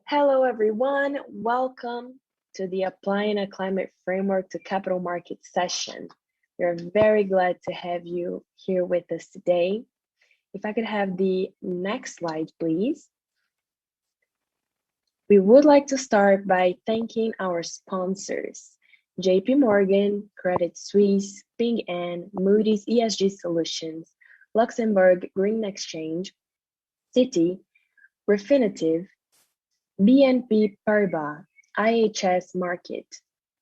Hello, everyone. Welcome to the Applying a Climate Framework to Capital Markets session. We're very glad to have you here with us today. If I could have the next slide, please. We would like to start by thanking our sponsors, JP Morgan, Credit Suisse, Ping An, Moody's ESG Solutions, Luxembourg Green Exchange, Citi, Refinitiv, BNP Paribas, IHS Markit,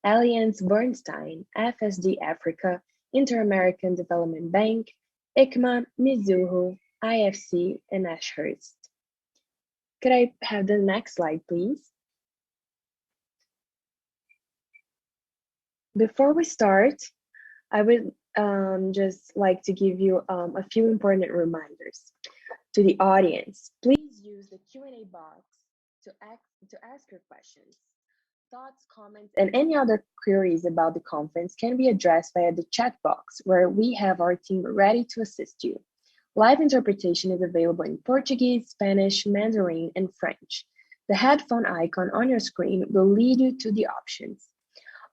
Allianz Bernstein, FSD Africa, Inter-American Development Bank, ICMA, Mizuho, IFC, and Ashurst. Could I have the next slide, please? Before we start, I would just like to give you a few important reminders. To the audience, please use the Q&A box to ask your questions. Thoughts, comments, and any other queries about the conference can be addressed via the chat box, where we have our team ready to assist you. Live interpretation is available in Portuguese, Spanish, Mandarin, and French. The headphone icon on your screen will lead you to the options.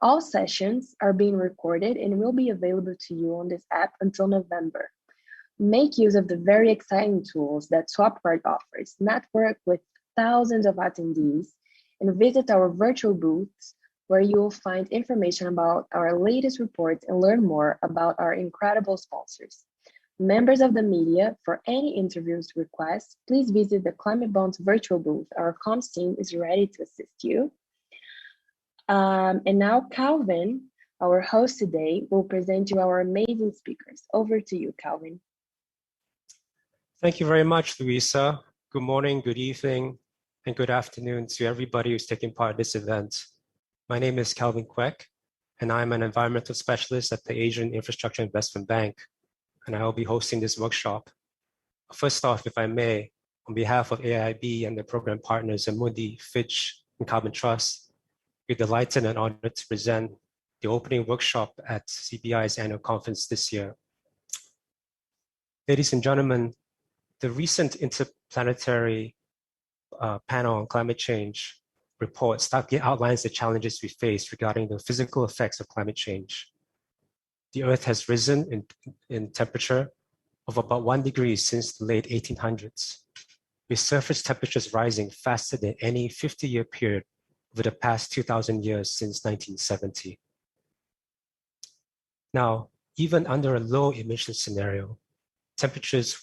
All sessions are being recorded and will be available to you on this app until November. Make use of the very exciting tools that Swapcard offers. Network with thousands of attendees and visit our virtual booths, where you will find information about our latest reports and learn more about our incredible sponsors. Members of the media, for any interviews requests, please visit the Climate Bonds virtual booth. Our comms team is ready to assist you. And now Calvin, our host today, will present you our amazing speakers. Over to you, Calvin. Thank you very much, Luisa. Good morning, good evening, and good afternoon to everybody who's taking part in this event. My name is Calvin Kwek, and I'm an environmental specialist at the Asian Infrastructure Investment Bank, and I will be hosting this workshop. First off, if I may, on behalf of AIIB and the program partners Amundi, Fitch, and Carbon Trust, we're delighted and honored to present the opening workshop at CBI's annual conference this year. Ladies and gentlemen, the recent Interplanetary Panel on Climate Change report starkly outlines the challenges we face regarding the physical effects of climate change. The Earth has risen in temperature of about 1 degree since the late 1800s, with surface temperatures rising faster than any 50-year period over the past 2,000 years since 1970. Now, even under a low emission scenario, temperatures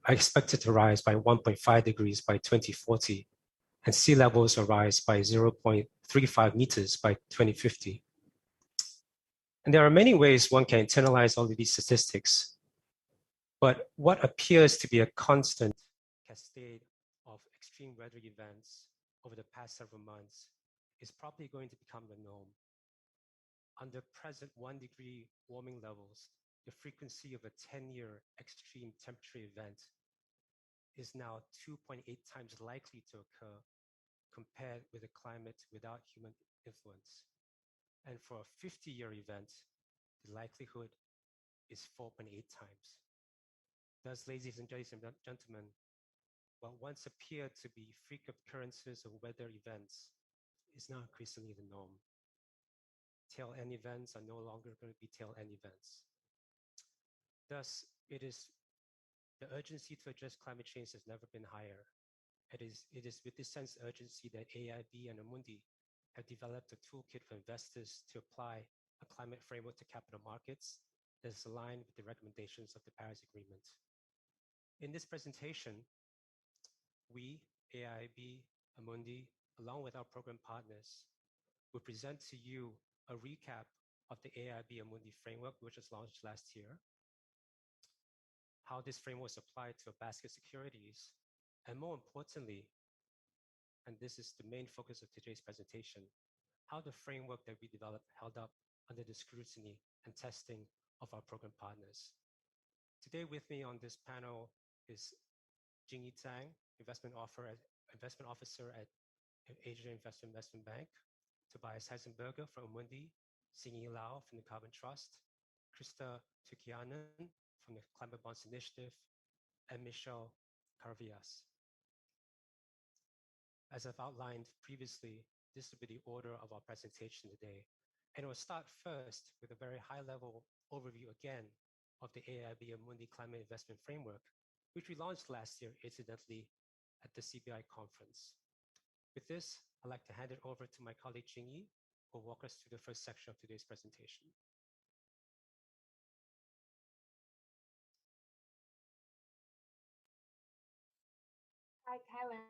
are expected to rise by 1.5 degrees by 2040, and sea levels will rise by 0.35 meters by 2050. And there are many ways one can internalize all of these statistics, but what appears to be a constant cascade of extreme weather events over the past several months is probably going to become the norm. Under present 1 degree warming levels, the frequency of a 10-year extreme temperature event is now 2.8 times likely to occur compared with a climate without human influence. And for a 50-year event, the likelihood is 4.8 times. Thus, ladies and gentlemen, what once appeared to be frequent occurrences of weather events is now increasingly the norm. Tail end events are no longer going to be tail end events. Thus, it is the urgency to address climate change has never been higher. It is with this sense of urgency that AIIB and Amundi have developed a toolkit for investors to apply a climate framework to capital markets that is aligned with the recommendations of the Paris Agreement. In this presentation, we, AIIB, Amundi, along with our program partners, will present to you a recap of the AIIB Amundi framework, which was launched last year, how this framework is applied to a basket of securities, and more importantly, and this is the main focus of today's presentation, how the framework that we developed held up under the scrutiny and testing of our program partners. Today with me on this panel is Jingyi Zhang, investment officer at Asian Investment Bank, Tobias Heisenberger from Amundi, Xingyi Lao from the Carbon Trust, Krista Tukianen from the Climate Bonds Initiative, and Michelle Carvillas. As I've outlined previously, this will be the order of our presentation today. And we'll start first with a very high-level overview again of the AIIB Amundi Climate Investment Framework, which we launched last year, incidentally, at the CBI conference. With this, I'd like to hand it over to my colleague Jingyi, who will walk us through the first section of today's presentation. Hi, Kevin.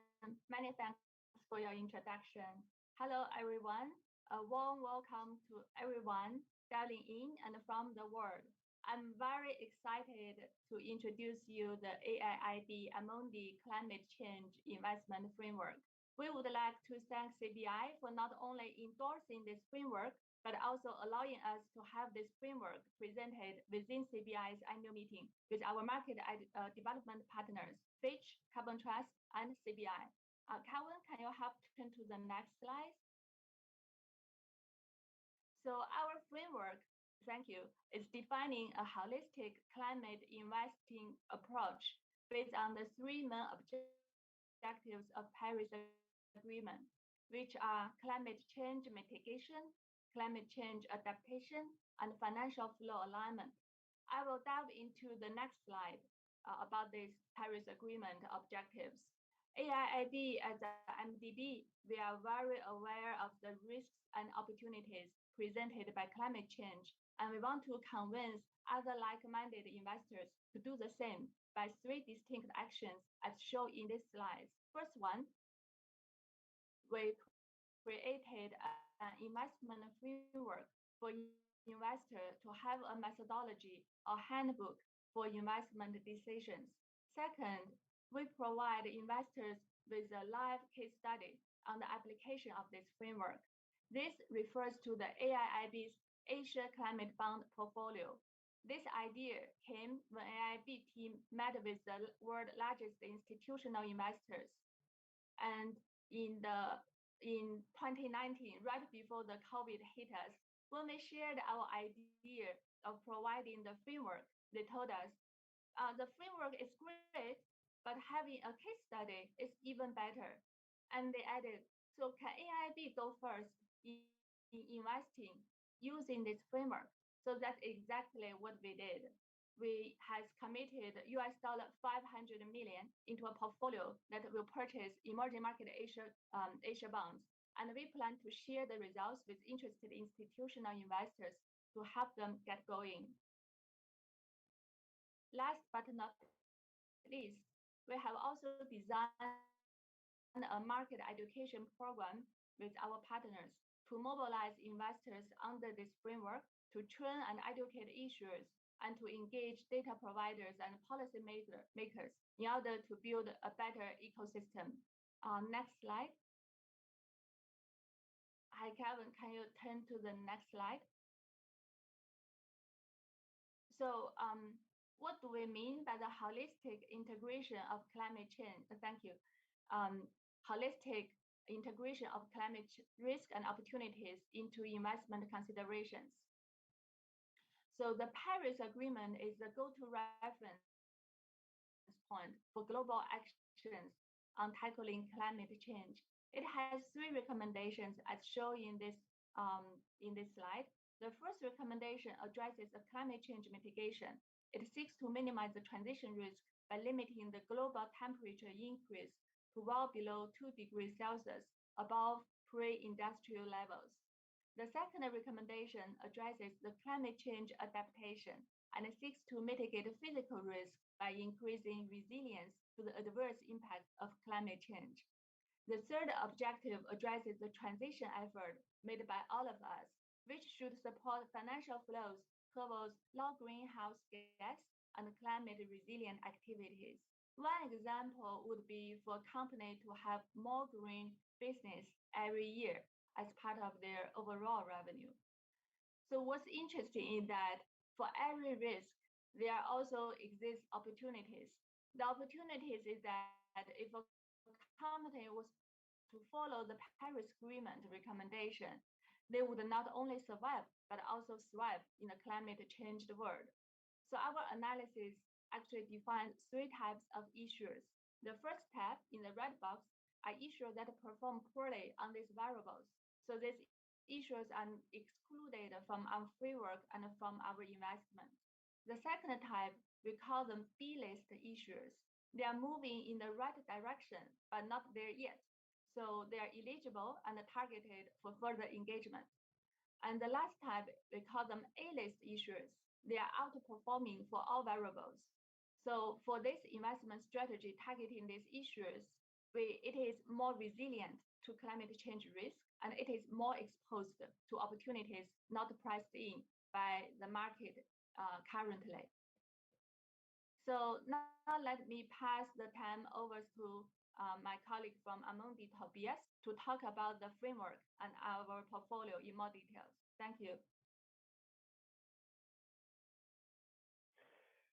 Many thanks for your introduction. Hello, everyone. A warm welcome to everyone dialing in and from the world. I'm very excited to introduce you the AIIB Amundi Climate Change Investment Framework. We would like to thank CBI for not only endorsing this framework, but also allowing us to have this framework presented within CBI's annual meeting with our market development partners, Fitch, Carbon Trust, and CBI. Calvin, can you help turn to the next slide? So our framework, thank you, is defining a holistic climate investing approach based on the three main objectives of Paris Agreement, which are climate change mitigation, climate change adaptation, and financial flow alignment. I will dive into the next slide about these Paris Agreement objectives. AIIB as a MDB, we are very aware of the risks and opportunities presented by climate change, and we want to convince other like-minded investors to do the same by three distinct actions as shown in this slide. First one, we created an investment framework for investors to have a methodology or handbook for investment decisions. Second, we provide investors with a live case study on the application of this framework. This refers to the AIIB's Asia Climate Bond portfolio. This idea came when AIIB team met with the world's largest institutional investors. And in 2019, right before the COVID hit us, when we shared our idea of providing the framework, they told us, the framework is great, but having a case study is even better. And they added, so can AIIB go first in investing using this framework? So that's exactly what we did. We has committed $500 million into a portfolio that will purchase emerging market Asia bonds. And we plan to share the results with interested institutional investors to help them get going. Last but not least, we have also designed a market education program with our partners to mobilize investors under this framework, to train and educate issuers, and to engage data providers and policy makers in order to build a better ecosystem. Next slide. Hi, Kevin, can you turn to the next slide? So what do we mean by the holistic integration of climate change? Thank you. Holistic integration of climate risk and opportunities into investment considerations. So the Paris Agreement is the go-to reference point for global actions on tackling climate change. It has three recommendations as shown in this slide. The first recommendation addresses the climate change mitigation. It seeks to minimize the transition risk by limiting the global temperature increase to well below 2 degrees Celsius above pre-industrial levels. The second recommendation addresses the climate change adaptation and seeks to mitigate physical risk by increasing resilience to the adverse impact of climate change. The third objective addresses the transition effort made by all of us, which should support financial flows towards low greenhouse gas and climate resilient activities. One example would be for a company to have more green business every year as part of their overall revenue. So what's interesting is that for every risk, there also exist opportunities. The opportunities is that if a company was to follow the Paris Agreement recommendation, they would not only survive, but also thrive in a climate changed world. So our analysis actually defines three types of issues. The first tab in the red box are issues that perform poorly on these variables. So these issues are excluded from our framework and from our investment. The second type, we call them B-list issues. They are moving in the right direction, but not there yet. So they are eligible and targeted for further engagement. And the last type, we call them A-list issuers. They are outperforming for all variables. So for this investment strategy targeting these issuers, it is more resilient to climate change risk, and it is more exposed to opportunities not priced in by the market currently. So now let me pass the time over to my colleague from Amundi, Tobias, to talk about the framework and our portfolio in more details. Thank you.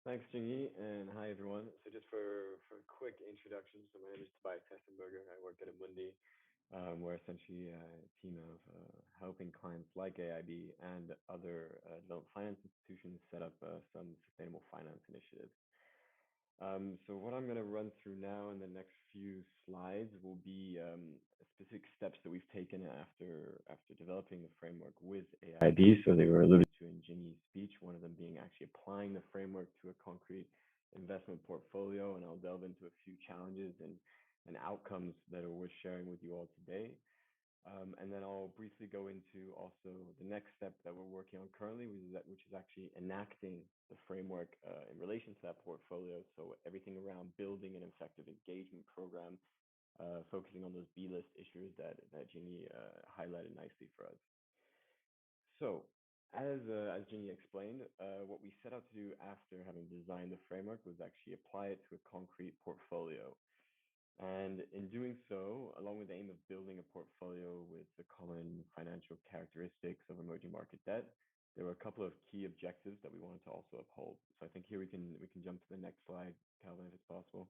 Thanks, Jingyi, and hi, everyone. So just for a quick introduction, so my name is Tobias Hessenberger. I work at Amundi. We're essentially a team of helping clients like AIB and other development finance institutions set up some sustainable finance initiatives. So what I'm going to run through now in the next few slides will be specific steps that we've taken after developing the framework with AIB. So they were alluded to in Jingyi's speech, one of them being actually applying the framework to a concrete investment portfolio. And I'll delve into a few challenges and outcomes that are worth sharing with you all today. And then I'll briefly go into also the next step that we're working on currently, which is actually enacting the framework in relation to that portfolio. So everything around building an effective engagement program, focusing on those B-list issues that Jingyi highlighted nicely for us. So as Jingyi explained, what we set out to do after having designed the framework was actually apply it to a concrete portfolio. And in doing so, along with the aim of building a portfolio with the common financial characteristics of emerging market debt, there were a couple of key objectives that we wanted to also uphold. So I think here we can jump to the next slide, Calvin, if it's possible.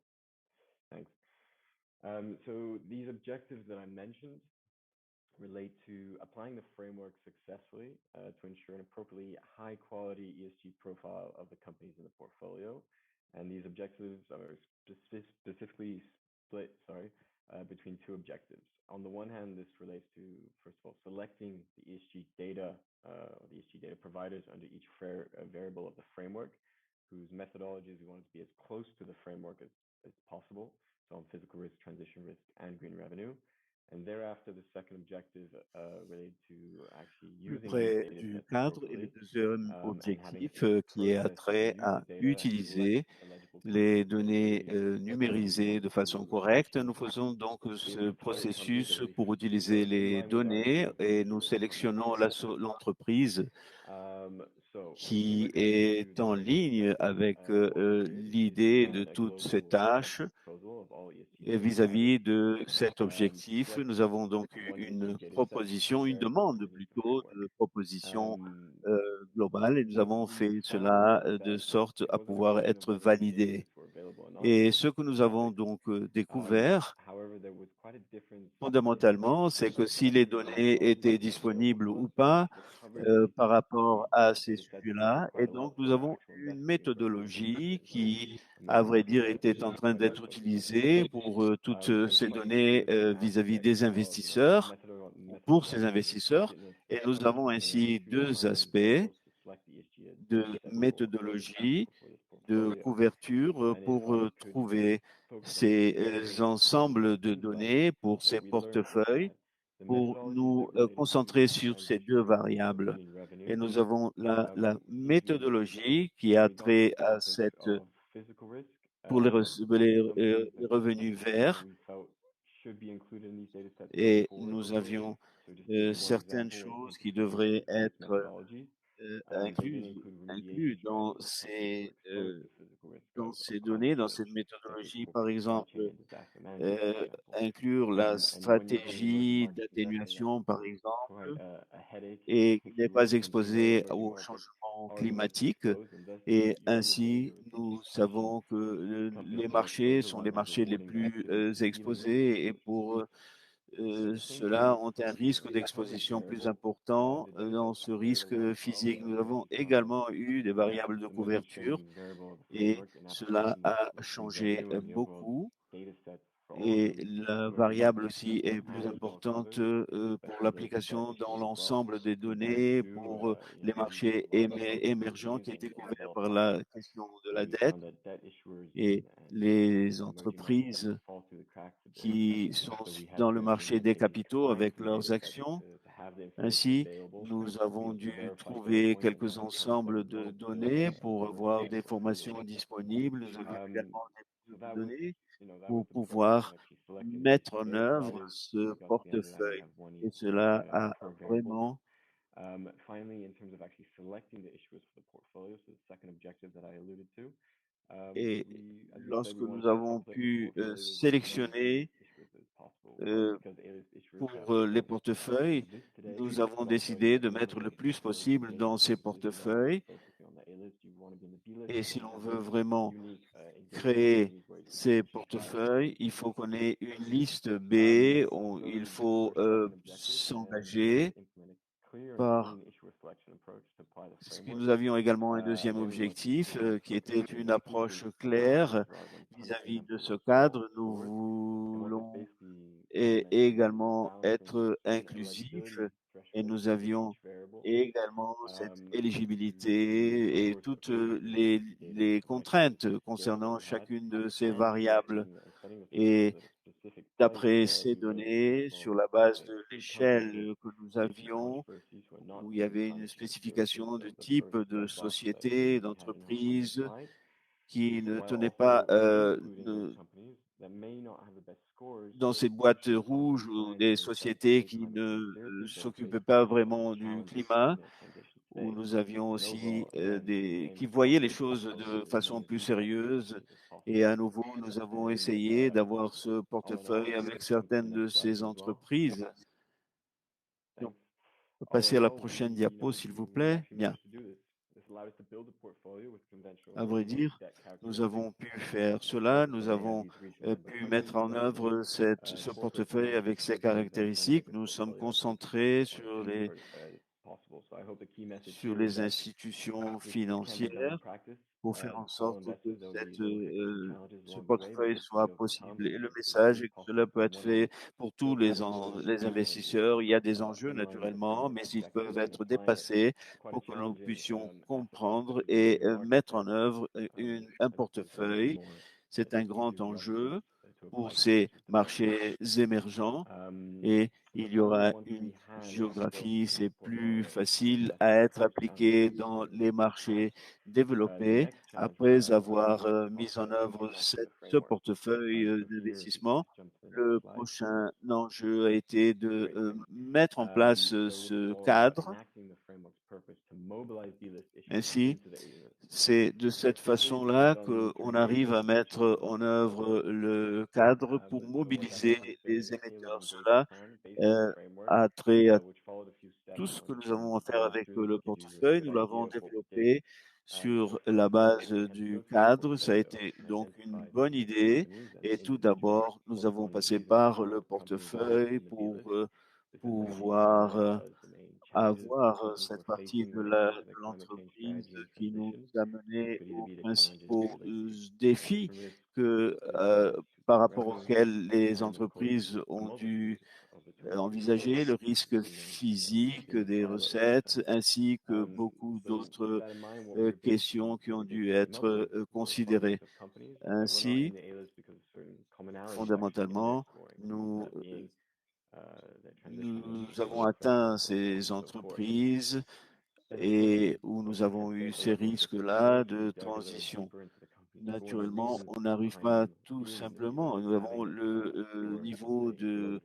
Thanks. So these objectives that I mentioned relate to applying the framework successfully to ensure an appropriately high quality ESG profile of the companies in the portfolio. And these objectives are specifically split, between two objectives. On the one hand, this relates to, first of all, selecting the ESG data, the ESG data providers under each variable of the framework, whose methodologies we want to be as close to the framework as possible, so on physical risk, transition risk, and green revenue. And thereafter, the second objective related to actually using Près du cadre, et le deuxième objectif qui est trait à utiliser les données numérisées de façon correcte. Nous faisons donc ce processus pour utiliser les données et nous sélectionnons l'entreprise qui est en ligne avec l'idée de toutes ces tâches. Et vis-à-vis de cet objectif, nous avons donc une demande plutôt de proposition globale, et nous avons fait cela de sorte à pouvoir être validés. Et ce que nous avons donc découvert, fondamentalement, c'est que si les données étaient disponibles ou pas par rapport à ces sujets-là, et donc nous avons une méthodologie qui, à vrai dire, était en train d'être utilisée pour toutes ces données vis-à-vis des investisseurs, pour ces investisseurs, et nous avons ainsi deux aspects de méthodologie, de couverture pour trouver ces ensembles de données pour ces portefeuilles, pour nous concentrer sur ces deux variables. Et nous avons la méthodologie qui a trait à cette, pour les revenus verts, et nous avions certaines choses qui devraient être inclus dans ces données, dans cette méthodologie. Par exemple, inclure la stratégie d'atténuation, par exemple, et qui n'est pas exposée au changement climatique. Et ainsi, nous savons que les marchés sont les marchés les plus exposés, et pour ceux-là ont un risque d'exposition plus important dans ce risque physique. Nous avons également eu des variables de couverture, et cela a changé beaucoup. et la variable aussi est plus importante pour l'application dans l'ensemble des données pour les marchés émergents qui étaient couverts par la question de la dette et les entreprises qui sont dans le marché des capitaux avec leurs actions. Ainsi, nous avons dû trouver quelques ensembles de données pour avoir des formations disponibles. Nous avions également des bases de données pour pouvoir mettre en œuvre ce portefeuille. Et cela a vraiment et lorsque nous avons pu sélectionner pour les portefeuilles, nous avons décidé de mettre le plus possible dans ces portefeuilles. Et si l'on veut vraiment créer ces portefeuilles, il faut qu'on ait une liste B, il faut s'engager par ce que nous avions également un deuxième objectif qui était une approche claire vis-à-vis de ce cadre. Nous voulons également être inclusifs et nous avions également cette éligibilité et toutes les contraintes concernant chacune de ces variables. Et d'après ces données, sur la base de l'échelle que nous avions, où il y avait une spécification de type de société, d'entreprise qui ne tenait pas dans ces boîtes rouges ou des sociétés qui ne s'occupaient pas vraiment du climat, où nous avions aussi qui voyaient les choses de façon plus sérieuse. Et à nouveau, nous avons essayé d'avoir ce portefeuille avec certaines de ces entreprises. Donc, on peut passer à la prochaine diapo, s'il vous plaît. Bien. À vrai dire, nous avons pu faire cela. Nous avons pu mettre en œuvre ce portefeuille avec ses caractéristiques. Nous sommes concentrés sur les institutions financières pour faire en sorte que ce portefeuille soit possible. Et le message est que cela peut être fait pour tous les investisseurs. Il y a des enjeux naturellement, mais ils peuvent être dépassés pour que nous puissions comprendre et mettre en œuvre un portefeuille. C'est un grand enjeu pour ces marchés émergents et il y aura une géographie, c'est plus facile à être appliqué dans les marchés développés après avoir mis en œuvre ce portefeuille d'investissement. Le prochain enjeu a été de mettre en place ce cadre. Ainsi, c'est de cette façon-là qu'on arrive à mettre en œuvre le cadre pour mobiliser les émetteurs. Cela a trait à tout ce que nous avons à faire avec le portefeuille. Nous l'avons développé sur la base du cadre. Ça a été donc une bonne idée. Et tout d'abord, nous avons passé par le portefeuille pour pouvoir avoir cette partie de l'entreprise qui nous a mené aux principaux défis par rapport auxquels les entreprises ont dû envisager, le risque physique des recettes, ainsi que beaucoup d'autres questions qui ont dû être considérées. Ainsi, fondamentalement, nous avons atteint ces entreprises et où nous avons eu ces risques-là de transition. Naturellement, on n'arrive pas tout simplement. Nous avons le niveau de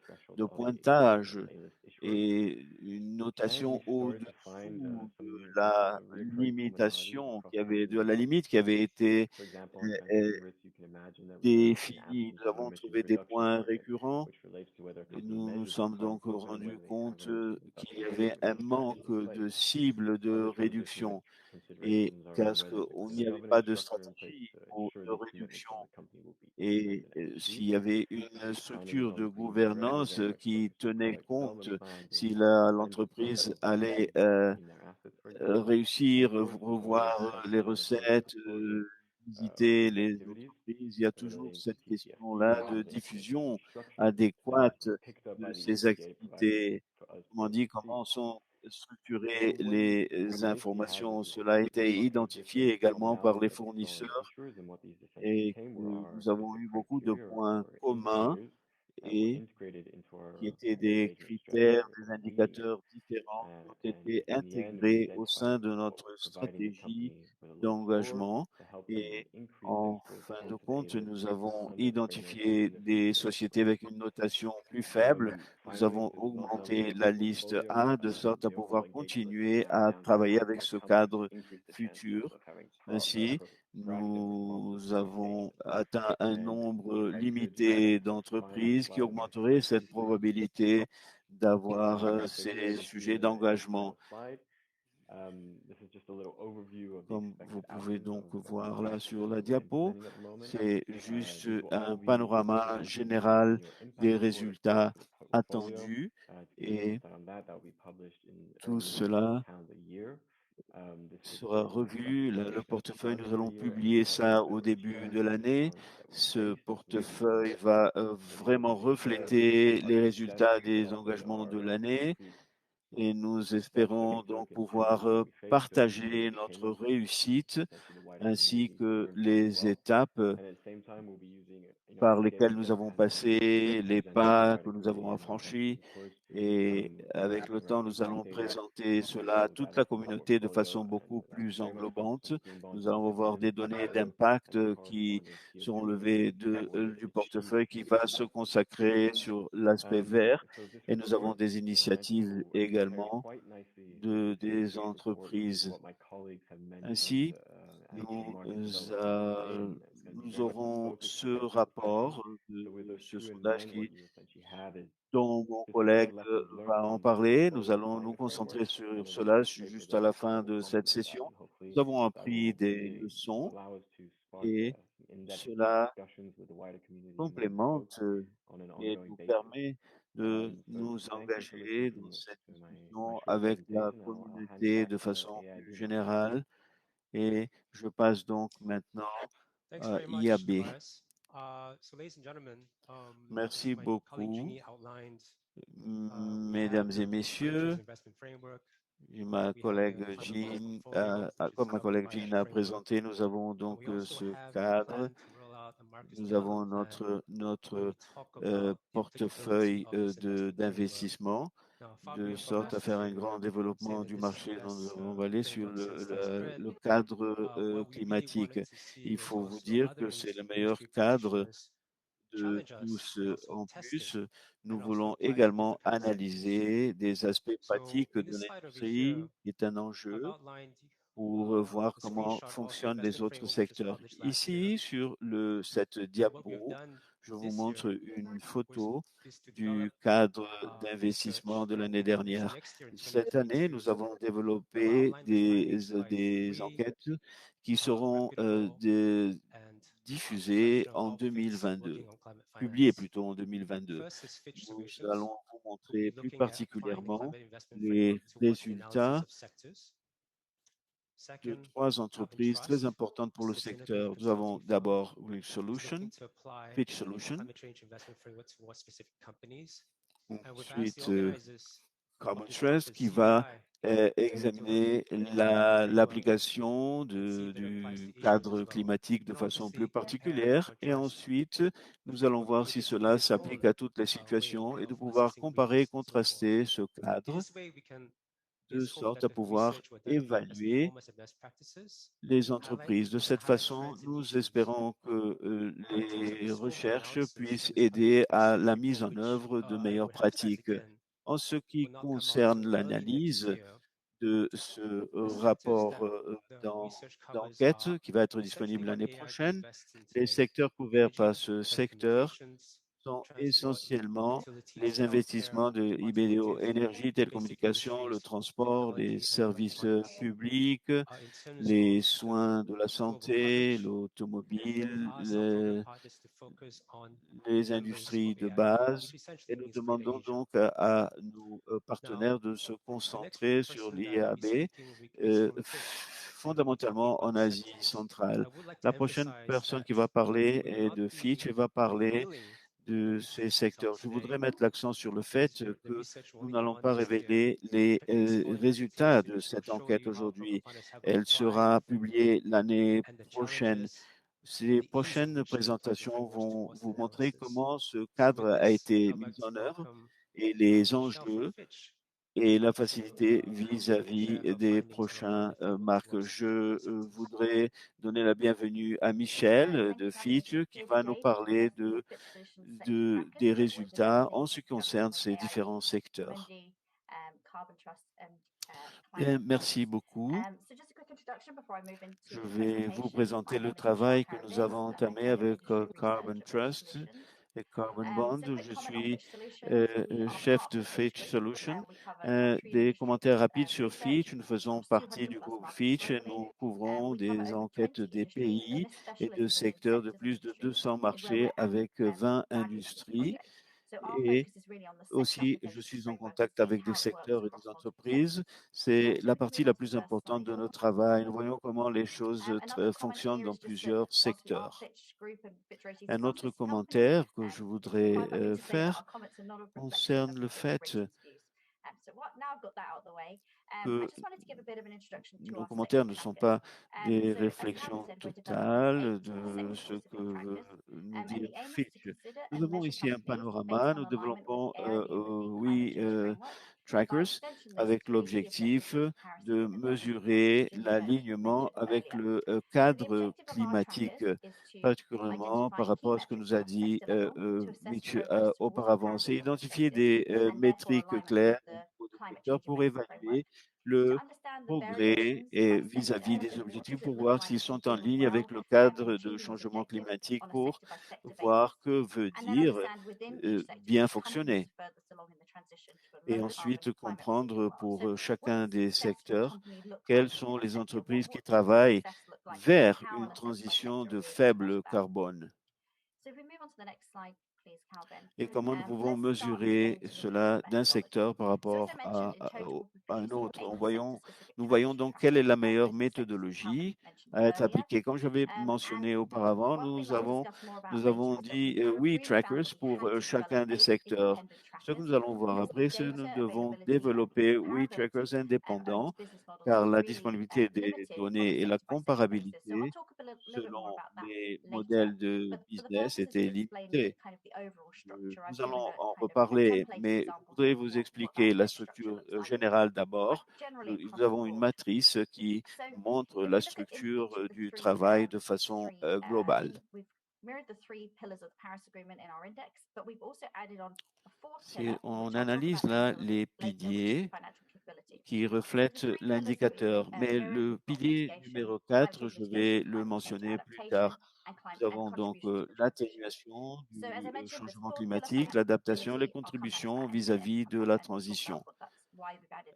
pointage et une notation au-dessous de la limitation de la limite qui avait été définie. Nous avons trouvé des points récurrents. Et nous nous sommes donc rendus compte qu'il y avait un manque de cible de réduction et parce qu'il n'y avait pas de stratégie de réduction. Et s'il y avait une structure de gouvernance qui tenait compte si l'entreprise allait réussir, revoir les recettes, visiter les entreprises il y a toujours cette question-là de diffusion adéquate de ces activités. Autrement dit, comment sont structurées les informations. Cela a été identifié également par les fournisseurs et que nous avons eu beaucoup de points communs et qui étaient des critères, des indicateurs différents qui ont été intégrés au sein de notre stratégie d'engagement. Et en fin de compte, nous avons identifié des sociétés avec une notation plus faible. Nous avons augmenté la liste A de sorte à pouvoir continuer à travailler avec ce cadre futur. Ainsi, nous avons atteint un nombre limité d'entreprises qui augmenterait cette probabilité d'avoir ces sujets d'engagement. Comme vous pouvez donc voir là sur la diapo, c'est juste un panorama général des résultats attendus et tout cela sera revu. Le portefeuille, nous allons publier ça au début de l'année. Ce portefeuille va vraiment refléter les résultats des engagements de l'année et nous espérons donc pouvoir partager notre réussite ainsi que les étapes par lesquelles nous avons passé, les pas que nous avons affranchis. Et avec le temps, nous allons présenter cela à toute la communauté de façon beaucoup plus englobante. Nous allons avoir des données d'impact qui seront levées du portefeuille qui va se consacrer sur l'aspect vert. Et nous avons des initiatives également des entreprises. Ainsi, nous aurons ce rapport, ce sondage dont mon collègue va en parler. Nous allons nous concentrer sur cela juste à la fin de cette session. Nous avons appris des leçons et cela complémente et nous permet de nous engager dans cette discussion avec la communauté de façon plus générale. Et je passe donc maintenant Thanks à very much, IAB. Tobias. So, ladies and gentlemen, Merci my colleague beaucoup, Jeannie outlined mesdames et messieurs. investment framework. Ma collègue Jean, comme ma collègue Jean a présenté, nous avons donc ce cadre. Nous avons notre portefeuille d'investissement de sorte à faire un grand développement du marché dont nous avons aller sur le cadre climatique. Il faut vous dire que c'est le meilleur cadre de tous. En plus, nous voulons également analyser des aspects pratiques de l'industrie qui est un enjeu pour voir comment fonctionnent les autres secteurs. Ici, sur cette diapo, je vous montre une photo du cadre d'investissement de l'année dernière. Cette année, nous avons développé des enquêtes qui seront diffusées en 2022, publiées plutôt en 2022. Nous allons vous montrer plus particulièrement les résultats de 3 entreprises très importantes pour le secteur. Nous avons d'abord Fitch Solutions, ensuite Carbon Trust qui va examiner l'application du cadre climatique de façon plus particulière et ensuite nous allons voir si cela s'applique à toutes les situations et de pouvoir comparer et contraster ce cadre de sorte à pouvoir évaluer les entreprises. De cette façon, nous espérons que les recherches puissent aider à la mise en œuvre de meilleures pratiques. En ce qui concerne l'analyse de ce rapport d'enquête qui va être disponible l'année prochaine, les secteurs couverts par ce secteur sont essentiellement les investissements de IBDO, énergie, télécommunications, le transport, les services publics, les soins de la santé, l'automobile, les industries de base. Et nous demandons donc à nos partenaires de se concentrer sur l'IAB fondamentalement en Asie centrale. La prochaine personne qui va parler est de Fitch et va parler de ces secteurs. Je voudrais mettre l'accent sur le fait que nous n'allons pas révéler les résultats de cette enquête aujourd'hui. Elle sera publiée l'année prochaine. Ces prochaines présentations vont vous montrer comment ce cadre a été mis en œuvre et les enjeux et la facilité vis-à-vis des prochains marques. Je voudrais donner la bienvenue à Michel de Fitch qui va nous parler des résultats en ce qui concerne ces différents secteurs. Bien, merci beaucoup. Je vais vous présenter le travail que nous avons entamé avec Carbon Trust et Carbon Bond. Je suis chef de Fitch Solutions. Des commentaires rapides sur Fitch. Nous faisons partie du groupe Fitch et nous couvrons des enquêtes des pays et de secteurs de plus de 200 marchés avec 20 industries. Et aussi, je suis en contact avec des secteurs et des entreprises. C'est la partie la plus importante de notre travail. Nous voyons comment les choses fonctionnent dans plusieurs secteurs. Un autre commentaire que je voudrais faire concerne le fait que nos commentaires ne sont pas des réflexions totales de ce que veut nous dire Fitch. Nous avons ici un panorama. Nous développons, trackers avec l'objectif de mesurer l'alignement avec le cadre climatique, particulièrement par rapport à ce que nous a dit Mitch auparavant. C'est identifier des métriques claires au niveau des secteurs pour évaluer le progrès et vis-à-vis des objectifs pour voir s'ils sont en ligne avec le cadre de changement climatique pour voir que veut dire bien fonctionner. Et ensuite comprendre pour chacun des secteurs quelles sont les entreprises qui travaillent vers une transition de faible carbone. Et comment nous pouvons mesurer cela d'un secteur par rapport à un autre. Nous voyons donc quelle est la meilleure méthodologie à être appliquée. Comme j'avais mentionné auparavant, nous avons dit oui trackers pour chacun des secteurs. Ce que nous allons voir après, c'est que nous devons développer oui trackers indépendants car la disponibilité des données et la comparabilité selon les modèles de business étaient limitées. Nous allons en reparler, mais je voudrais vous expliquer la structure générale d'abord. Nous avons une matrice qui montre la structure du travail de façon globale. Si on analyse là les piliers qui reflètent l'indicateur, mais le pilier numéro 4, je vais le mentionner plus tard. Nous avons donc l'atténuation du changement climatique, l'adaptation, les contributions vis-à-vis de la transition.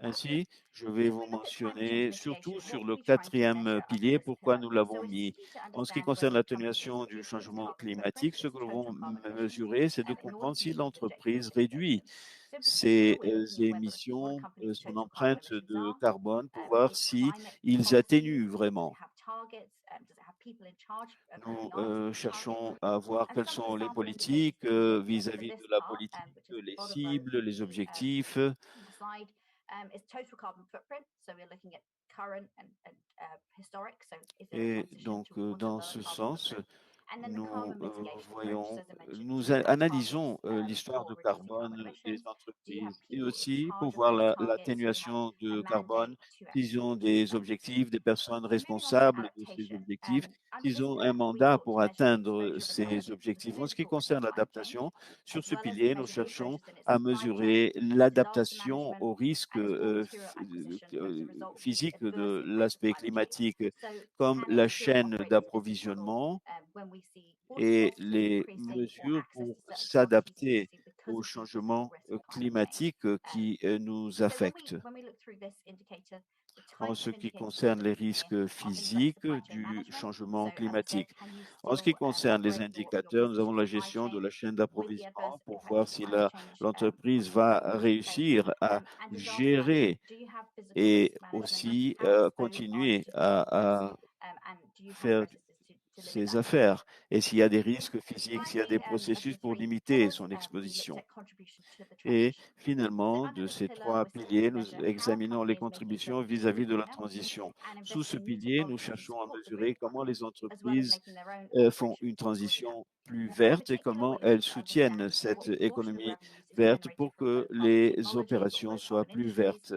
Ainsi, je vais vous mentionner surtout sur le quatrième pilier pourquoi nous l'avons mis. En ce qui concerne l'atténuation du changement climatique, ce que nous devons mesurer, c'est de comprendre si l'entreprise réduit ses émissions, son empreinte de carbone pour voir si ils atténuent vraiment. Nous cherchons à voir quelles sont les politiques vis-à-vis de la politique, les cibles, les objectifs. Et donc, dans ce sens, nous analysons l'histoire de carbone des entreprises et aussi pour voir l'atténuation de carbone, s'ils ont des objectifs, des personnes responsables de ces objectifs, s'ils ont un mandat pour atteindre ces objectifs. En ce qui concerne l'adaptation, sur ce pilier, nous cherchons à mesurer l'adaptation aux risques physiques de l'aspect climatique, comme la chaîne d'approvisionnement et les mesures pour s'adapter aux changements climatiques qui nous affectent. en ce qui concerne les risques physiques du changement climatique. En ce qui concerne les indicateurs, nous avons la gestion de la chaîne d'approvisionnement pour voir si l'entreprise va réussir à gérer et aussi continuer à faire ses affaires et s'il y a des risques physiques, s'il y a des processus pour limiter son exposition. Et finalement, de ces trois piliers, nous examinons les contributions vis-à-vis de la transition. Sous ce pilier, nous cherchons à mesurer comment les entreprises font une transition plus verte et comment elles soutiennent cette économie verte pour que les opérations soient plus vertes.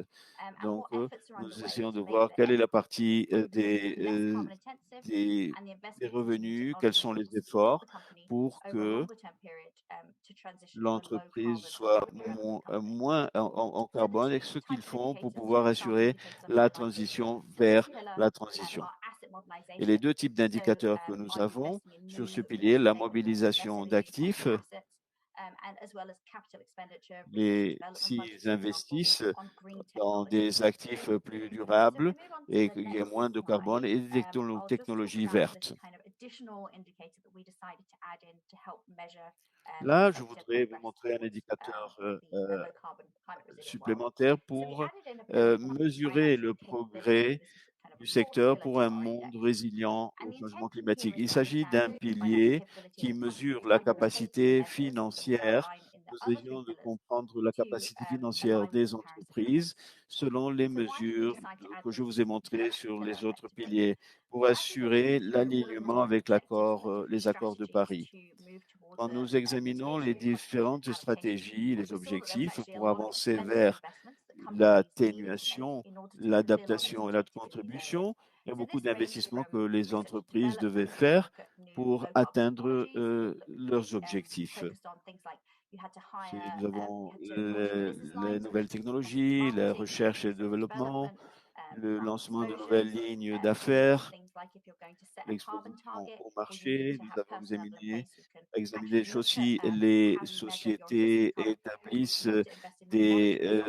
Donc, nous essayons de voir quelle est la partie des revenus, quels sont les efforts pour que l'entreprise soit moins en carbone et ce qu'ils font pour pouvoir assurer la transition vers la transition. Et les deux types d'indicateurs que nous avons sur ce pilier, la mobilisation d'actifs, s'ils investissent dans des actifs plus durables et qu'il y ait moins de carbone et des technologies vertes. Là, je voudrais vous montrer un indicateur supplémentaire pour mesurer le progrès du secteur pour un monde résilient au changement climatique. Il s'agit d'un pilier qui mesure la capacité financière. Nous essayons de comprendre la capacité financière des entreprises selon les mesures que je vous ai montrées sur les autres piliers pour assurer l'alignement avec les accords de Paris. Quand nous examinons les différentes stratégies, les objectifs pour avancer vers l'atténuation, l'adaptation et la contribution, il y a beaucoup d'investissements que les entreprises devaient faire pour atteindre leurs objectifs. Nous avons les nouvelles technologies, la recherche et le développement, le lancement de nouvelles lignes d'affaires, l'exposition au marché. Nous avons examiné aussi les sociétés établissent des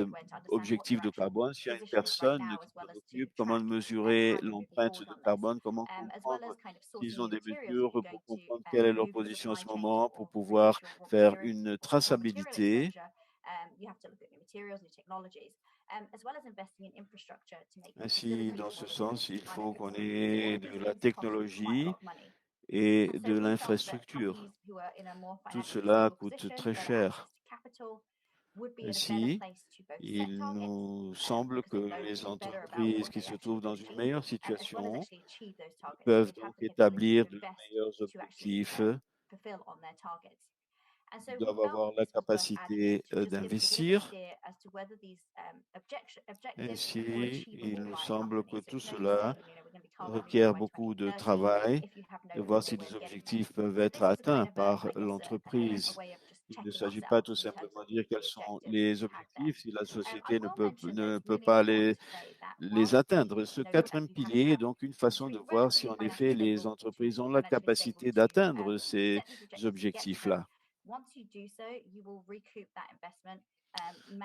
objectifs de carbone. S'il y a une personne qui s'en occupe, comment mesurer l'empreinte de carbone, comment comprendre s'ils ont des mesures pour comprendre quelle est leur position en ce moment, pour pouvoir faire une traçabilité. Ainsi, dans ce sens, il faut qu'on ait de la technologie et de l'infrastructure. Tout cela coûte très cher. Ainsi, il nous semble que les entreprises qui se trouvent dans une meilleure situation peuvent donc établir de meilleurs objectifs, doivent avoir la capacité d'investir. Ainsi, il nous semble que tout cela requiert beaucoup de travail, de voir si les objectifs peuvent être atteints par l'entreprise. Il ne s'agit pas tout simplement de dire quels sont les objectifs si la société ne peut pas les atteindre. Ce quatrième pilier est donc une façon de voir si en effet les entreprises ont la capacité d'atteindre ces objectifs-là.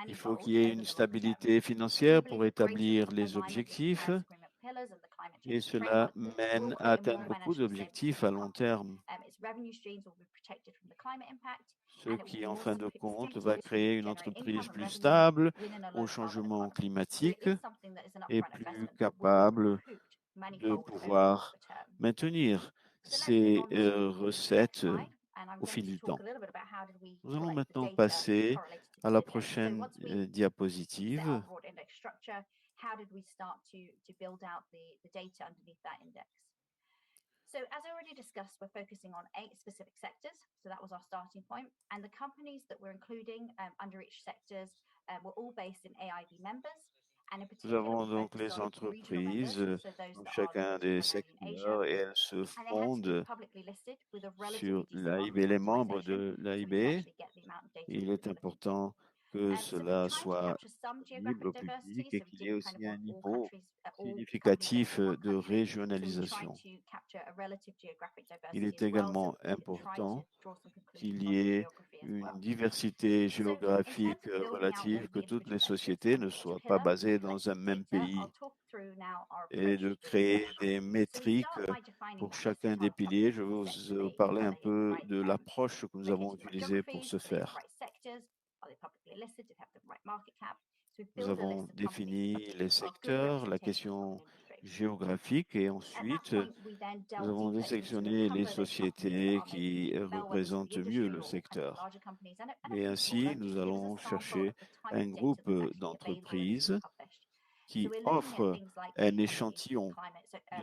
Il faut qu'il y ait une stabilité financière pour établir les objectifs et cela mène à atteindre beaucoup d'objectifs à long terme. Ce qui, en fin de compte, va créer une entreprise plus stable au changement climatique et plus capable de pouvoir maintenir ces recettes au fil du temps. Nous allons maintenant passer à la prochaine diapositive. So as I already discussed, we're focusing on 8 specific sectors. So that was our starting point. And the companies that we're including under each sectors were all based in AIB members. Nous avons donc les entreprises dans chacun des secteurs et elles se fondent sur l'AIB, les membres de l'AIB. Il est important que cela soit visible au public et qu'il y ait aussi un niveau significatif de régionalisation. Il est également important qu'il y ait une diversité géographique relative, que toutes les sociétés ne soient pas basées dans un même pays. et de créer des métriques pour chacun des piliers. Je vais vous parler un peu de l'approche que nous avons utilisée pour ce faire. Nous avons défini les secteurs, la question géographique et ensuite nous avons sélectionné les sociétés qui représentent mieux le secteur. Et ainsi, nous allons chercher un groupe d'entreprises qui offrent un échantillon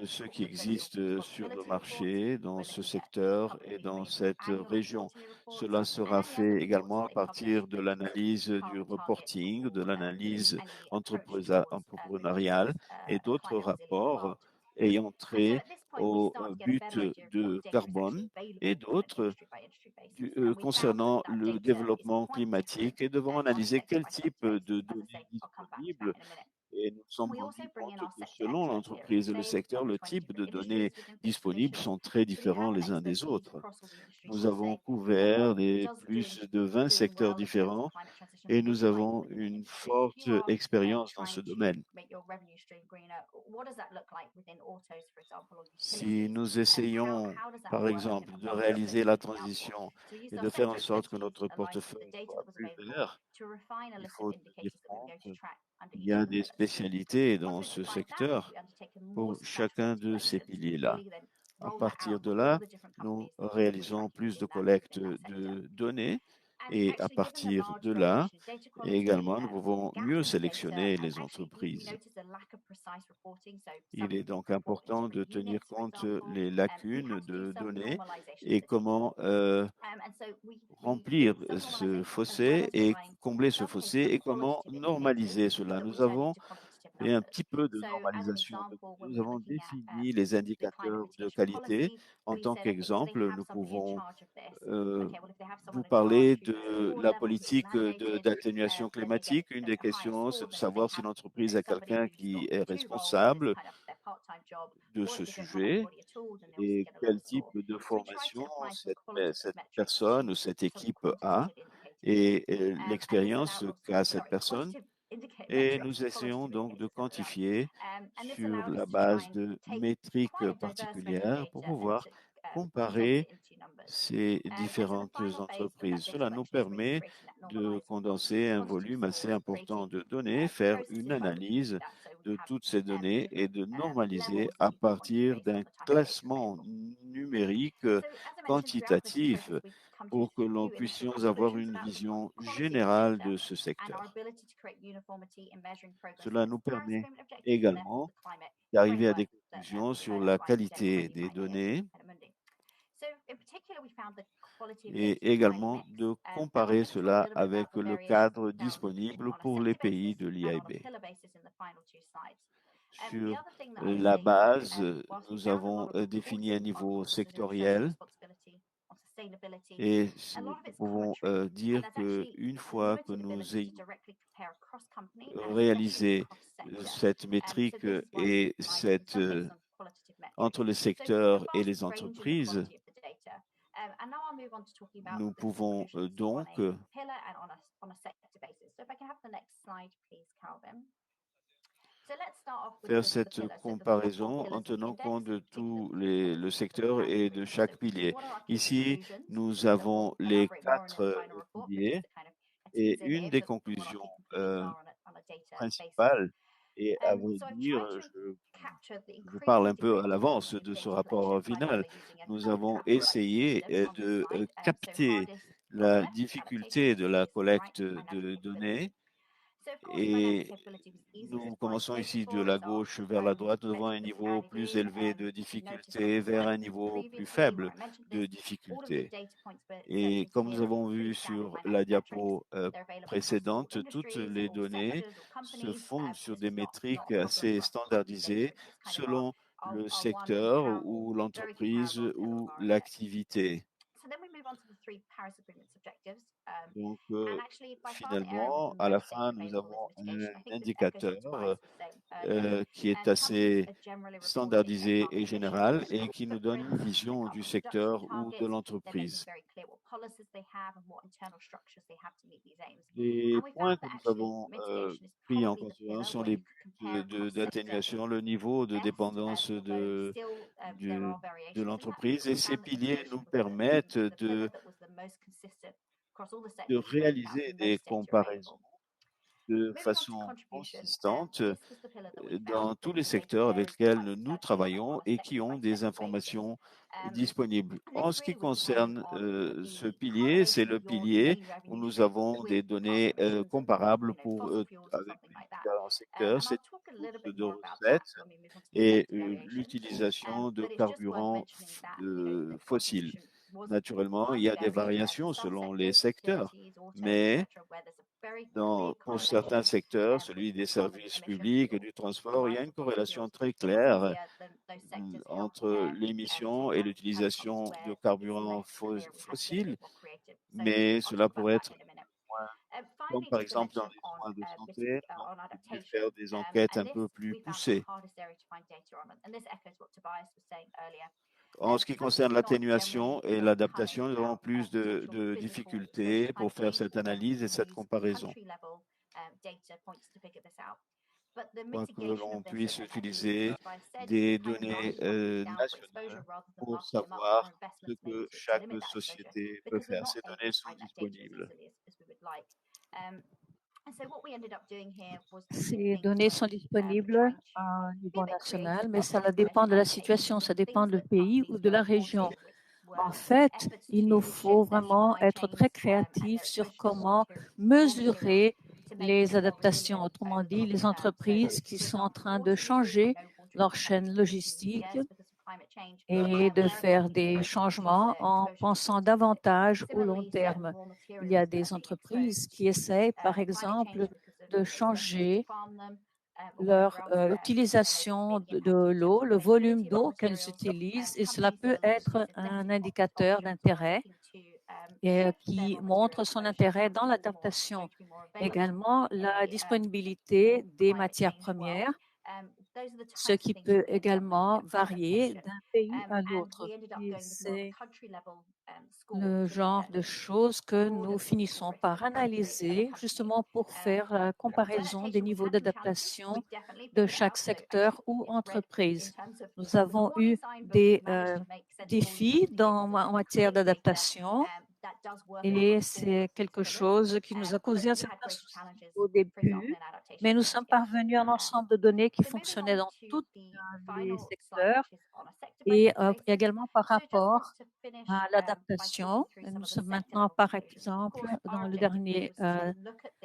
de ce qui existe sur le marché, dans ce secteur et dans cette région. Cela sera fait également à partir de l'analyse du reporting, de l'analyse entrepreneuriale et d'autres rapports ayant trait au but de carbone et d'autres concernant le développement climatique et devons analyser quel type de données disponibles. Et nous nous sommes rendus compte que selon l'entreprise et le secteur, le type de données disponibles sont très différents les uns des autres. Nous avons couvert plus de 20 secteurs différents et nous avons une forte expérience dans ce domaine. Si nous essayons, par exemple, de réaliser la transition et de faire en sorte que notre portefeuille soit plus vert, il faut tenir compte qu'il y a des spécialités dans ce secteur pour chacun de ces piliers-là. À partir de là, nous réalisons plus de collecte de données et à partir de là, également, nous pouvons mieux sélectionner les entreprises. Il est donc important de tenir compte les lacunes de données et comment remplir ce fossé et combler ce fossé et comment normaliser cela. Nous avons fait un petit peu de normalisation de données. Nous avons défini les indicateurs de qualité. En tant qu'exemple, nous pouvons vous parler de la politique d'atténuation climatique. Une des questions, c'est de savoir si l'entreprise a quelqu'un qui est responsable de ce sujet et quel type de formation cette personne ou cette équipe a et l'expérience qu'a cette personne. Et nous essayons donc de quantifier sur la base de métriques particulières pour pouvoir comparer ces différentes entreprises. Cela nous permet de condenser un volume assez important de données, faire une analyse de toutes ces données et de normaliser à partir d'un classement numérique quantitatif pour que l'on puisse avoir une vision générale de ce secteur. Cela nous permet également d'arriver à des conclusions sur la qualité des données et également de comparer cela avec le cadre disponible pour les pays de l'IAB. Sur la base, nous avons défini un niveau sectoriel et nous pouvons dire qu'une fois que nous ayons réalisé cette métrique et entre le secteur et les entreprises, nous pouvons donc faire cette comparaison en tenant compte de tout le secteur et de chaque pilier. Ici, nous avons les 4 piliers et une des conclusions principales, et à vrai dire, je parle un peu à l'avance de ce rapport final, nous avons essayé de capter la difficulté de la collecte de données et nous commençons ici de la gauche vers la droite. Nous avons un niveau plus élevé de difficulté vers un niveau plus faible de difficulté. Et comme nous avons vu sur la diapo précédente, toutes les données se fondent sur des métriques assez standardisées selon le secteur ou l'entreprise ou l'activité. Donc, And actually, by far the area with finalement, the à la most fin, nous interface avons un mitigation, I think this echoes indicateur what Tobias was saying earlier. qui est Companies assez are generally reporting standardisé et target général emissions, et qui nous donne une footprints, vision carbon du reduction secteur ou de targets. They're making l'entreprise. very clear what policies they have and what internal structures they have to meet these aims. Les And we points found que that nous actually avons mitigation is pris en probably the considération pillar sont where les you could compare across sector d'atténuation, le niveau de best, dépendance although still there de are variations in that. l'entreprise. Et We ces found that piliers mitigation nous was permettent the pillar that was the most consistent across all the de sectors where that was réaliser des most data comparaisons available. de Moving on to façon contribution, consistante this was the pillar that we dans found tous that les the data secteurs avec there is lesquels quite nous substantial travaillons on a et qui ont des sector-by-sector basis. informations disponibles. And En this ce qui really was dependent concerne on ce the pilier, c'est correlation le of your pilier daily où revenue nous stream avons des with données carbon emissions of, comparables pour fossil fuels or avec something les like that. différents secteurs. And C'est I'll talk a une little source bit de more about that recettes when we move on to the et sector variations. l'utilisation de But it's just worth carburants mentioning that, the fossiles. contribution was Naturellement, il y a des largely varied. variations Some selon les sectors, secteurs, utilities, auto, mais etc., where there's a very clear pour certains correlation secteurs, with celui des carbon services emissions. publics et du transport, il y a une corrélation très claire entre l'émission et l'utilisation de carburants fossiles, mais cela pourrait être moins, comme par exemple dans les soins de santé, on aurait pu faire des enquêtes un peu plus poussées. En ce qui concerne l'atténuation et l'adaptation, nous avons plus de difficultés pour faire cette analyse et cette comparaison. Pour que l'on puisse utiliser des données nationales pour savoir ce que chaque société peut faire. Ces données sont disponibles. Ces données sont disponibles à un niveau national, mais ça dépend de la situation, ça dépend du pays ou de la région. En fait, il nous faut vraiment être très créatifs sur comment mesurer les adaptations. Autrement dit, les entreprises qui sont en train de changer leur chaîne logistique et de faire des changements en pensant davantage au long terme. Il y a des entreprises qui essaient, par exemple, de changer leur utilisation de l'eau, le volume d'eau qu'elles utilisent, et cela peut être un indicateur d'intérêt qui montre son intérêt dans l'adaptation. Également, la disponibilité des matières premières, ce qui peut également varier d'un pays à l'autre. C'est le genre de choses que nous finissons par analyser justement pour faire la comparaison des niveaux d'adaptation de chaque secteur ou entreprise. Nous avons eu des défis en matière d'adaptation et c'est quelque chose qui nous a causé un certain souci au début, mais nous sommes parvenus à un ensemble de données qui fonctionnaient dans tous les secteurs et également par rapport à l'adaptation. Nous sommes maintenant, par exemple, dans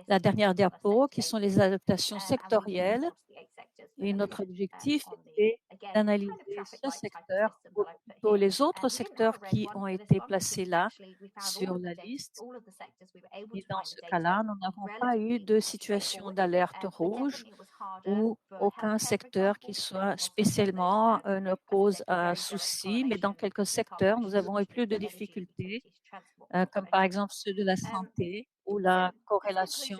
la dernière diapo, qui sont les adaptations sectorielles. Et notre objectif était d'analyser ce secteur ou plutôt les autres secteurs qui ont été placés là sur la liste. Et dans ce cas-là, nous n'avons pas eu de situation d'alerte rouge ou aucun secteur qui soit spécialement ne cause un souci, mais dans quelques secteurs, nous avons eu plus de difficultés, comme par exemple ceux de la santé, où la corrélation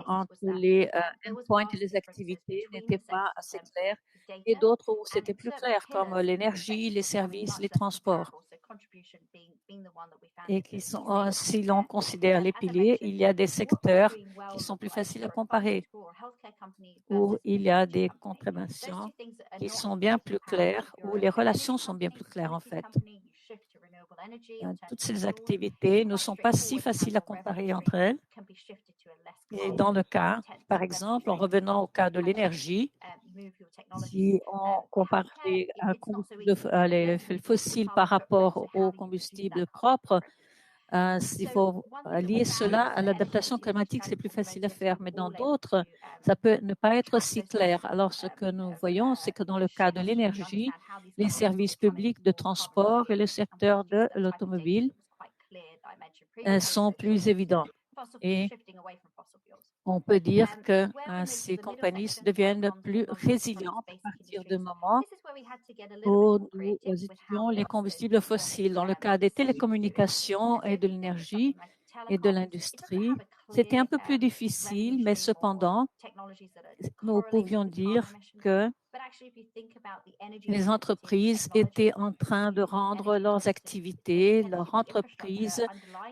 entre les endpoints et les activités n'était pas assez claire, et d'autres où c'était plus clair, comme l'énergie, les services, les transports. Et qui sont, si l'on considère les piliers, il y a des secteurs qui sont plus faciles à comparer, où il y a des contraventions qui sont bien plus claires, où les relations sont bien plus claires en fait. Toutes ces activités ne sont pas si faciles à comparer entre elles. Et dans le cas, par exemple, en revenant au cas de l'énergie, si on compare les fossiles par rapport aux combustibles propres, s'il faut lier cela à l'adaptation climatique, c'est plus facile à faire, mais dans d'autres, ça peut ne pas être si clair. Alors, ce que nous voyons, c'est que dans le cas de l'énergie, les services publics de transport et le secteur de l'automobile sont plus évidents. Et on peut dire que ces compagnies deviennent plus résilientes à partir du moment où nous étudions les combustibles fossiles. Dans le cas des télécommunications et de l'énergie, et de l'industrie. C'était un peu plus difficile, mais cependant, nous pouvions dire que les entreprises étaient en train de rendre leurs activités, leur entreprise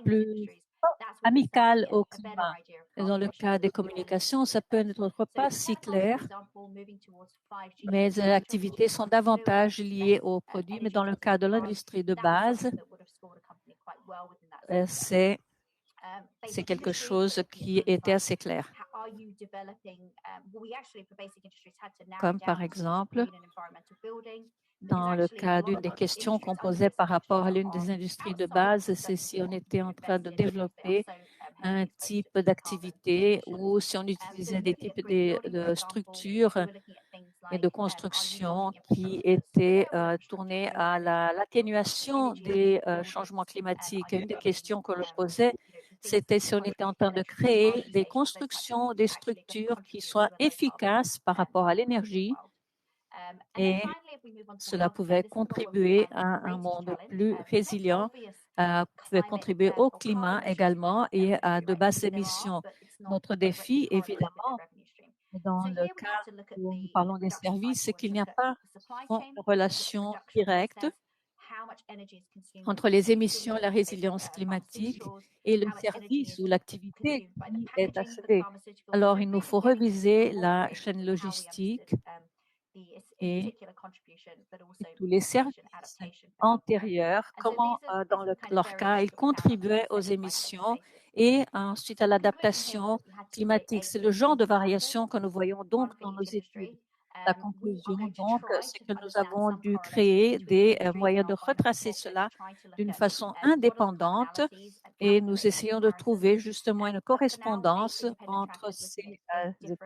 plus amicales au climat. Et dans le cas des communications, ça peut n'être pas si clair, mais les activités sont davantage liées aux produits. Mais dans le cas de l'industrie de base, c'est quelque chose qui était assez clair. Comme par exemple, dans le cas d'une des questions qu'on posait par rapport à l'une des industries de base, c'est si on était en train de développer un type d'activité ou si on utilisait des types de structures et de construction qui étaient tournées à l'atténuation des changements climatiques. Une des questions que l'on posait, c'était si on était en train de créer des constructions, des structures qui soient efficaces par rapport à l'énergie et cela pouvait contribuer à un monde plus résilient, pouvait contribuer au climat également et à de basses émissions. Notre défi, évidemment, dans le cas où nous parlons des services, c'est qu'il n'y a pas de relation directe entre les émissions et la résilience climatique et le service ou l'activité qui est accédée. Alors, il nous faut reviser la chaîne logistique et tous les services antérieurs, comment dans leur cas, ils contribuaient aux émissions et ensuite à l'adaptation climatique. C'est le genre de variation que nous voyons donc dans nos études. La conclusion, donc, c'est que nous avons dû créer des moyens de retracer cela d'une façon indépendante et nous essayons de trouver justement une correspondance entre ces effets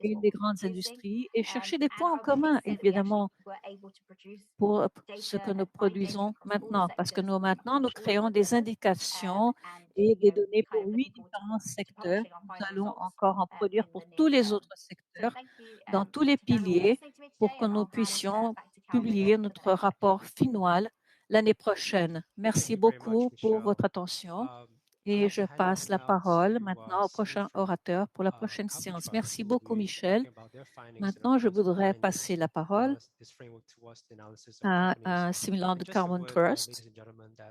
et une des grandes industries et chercher des points en commun, évidemment, pour ce que nous produisons maintenant, parce que nous créons des indications et des données pour 8 différents secteurs. Nous allons encore en produire pour tous les autres secteurs, dans tous les piliers, pour que nous puissions publier notre rapport final l'année prochaine. Merci beaucoup pour votre attention. Et je passe la parole maintenant au prochain orateur pour la prochaine séance. Merci beaucoup, Michel. Maintenant, je voudrais passer la parole à un simulant de Carbon Trust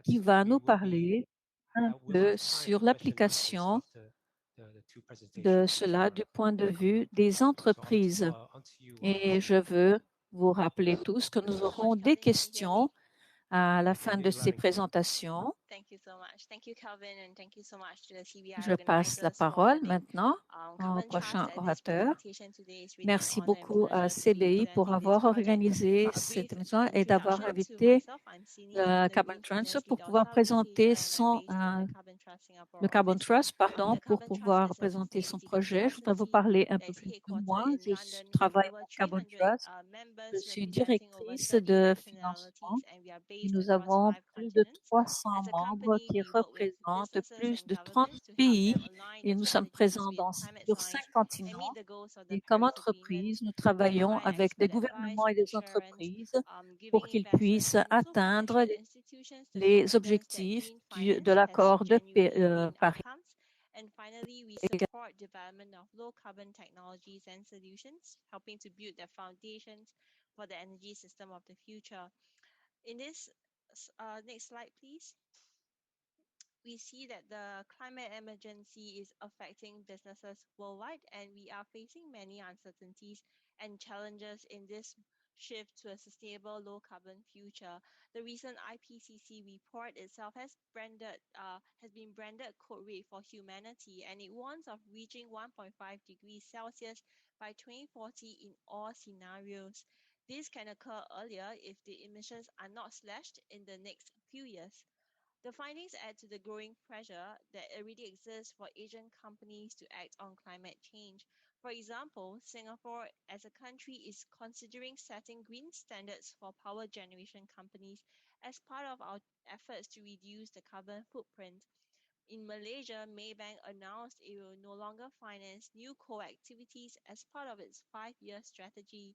qui va nous parler un peu sur l'application de cela du point de vue des entreprises. Et je veux vous rappeler tous que nous aurons des questions à la fin de ces présentations. Je passe la parole maintenant au prochain orateur. Merci beaucoup à CBI pour avoir organisé cette émission et d'avoir invité le Carbon Trust pour pouvoir présenter le Carbon Trust, pour pouvoir présenter son projet. Je voudrais vous parler un peu plus de moi. Je travaille au Carbon Trust. Je suis directrice de financement et nous avons plus de 300 membres qui représentent plus de 30 pays et nous sommes présents sur 5 continents. Et comme entreprise, nous travaillons avec des gouvernements et des entreprises pour qu'ils puissent atteindre les objectifs de l'accord de Paris. And finally, we support development of low carbon technologies and solutions, helping to build the foundations for the energy system of the future. In this next slide, please. We see that the climate emergency is affecting businesses worldwide, and we are facing many uncertainties and challenges in this shift to a sustainable low carbon future. The recent IPCC report itself has been branded Code Red for Humanity, and it warns of reaching 1.5 degrees Celsius by 2040 in all scenarios. This can occur earlier if the emissions are not slashed in the next few years. The findings add to the growing pressure that already exists for Asian companies to act on climate change. For example, Singapore as a country is considering setting green standards for power generation companies as part of our efforts to reduce the carbon footprint. In Malaysia, Maybank announced it will no longer finance new coal activities as part of its 5-year strategy.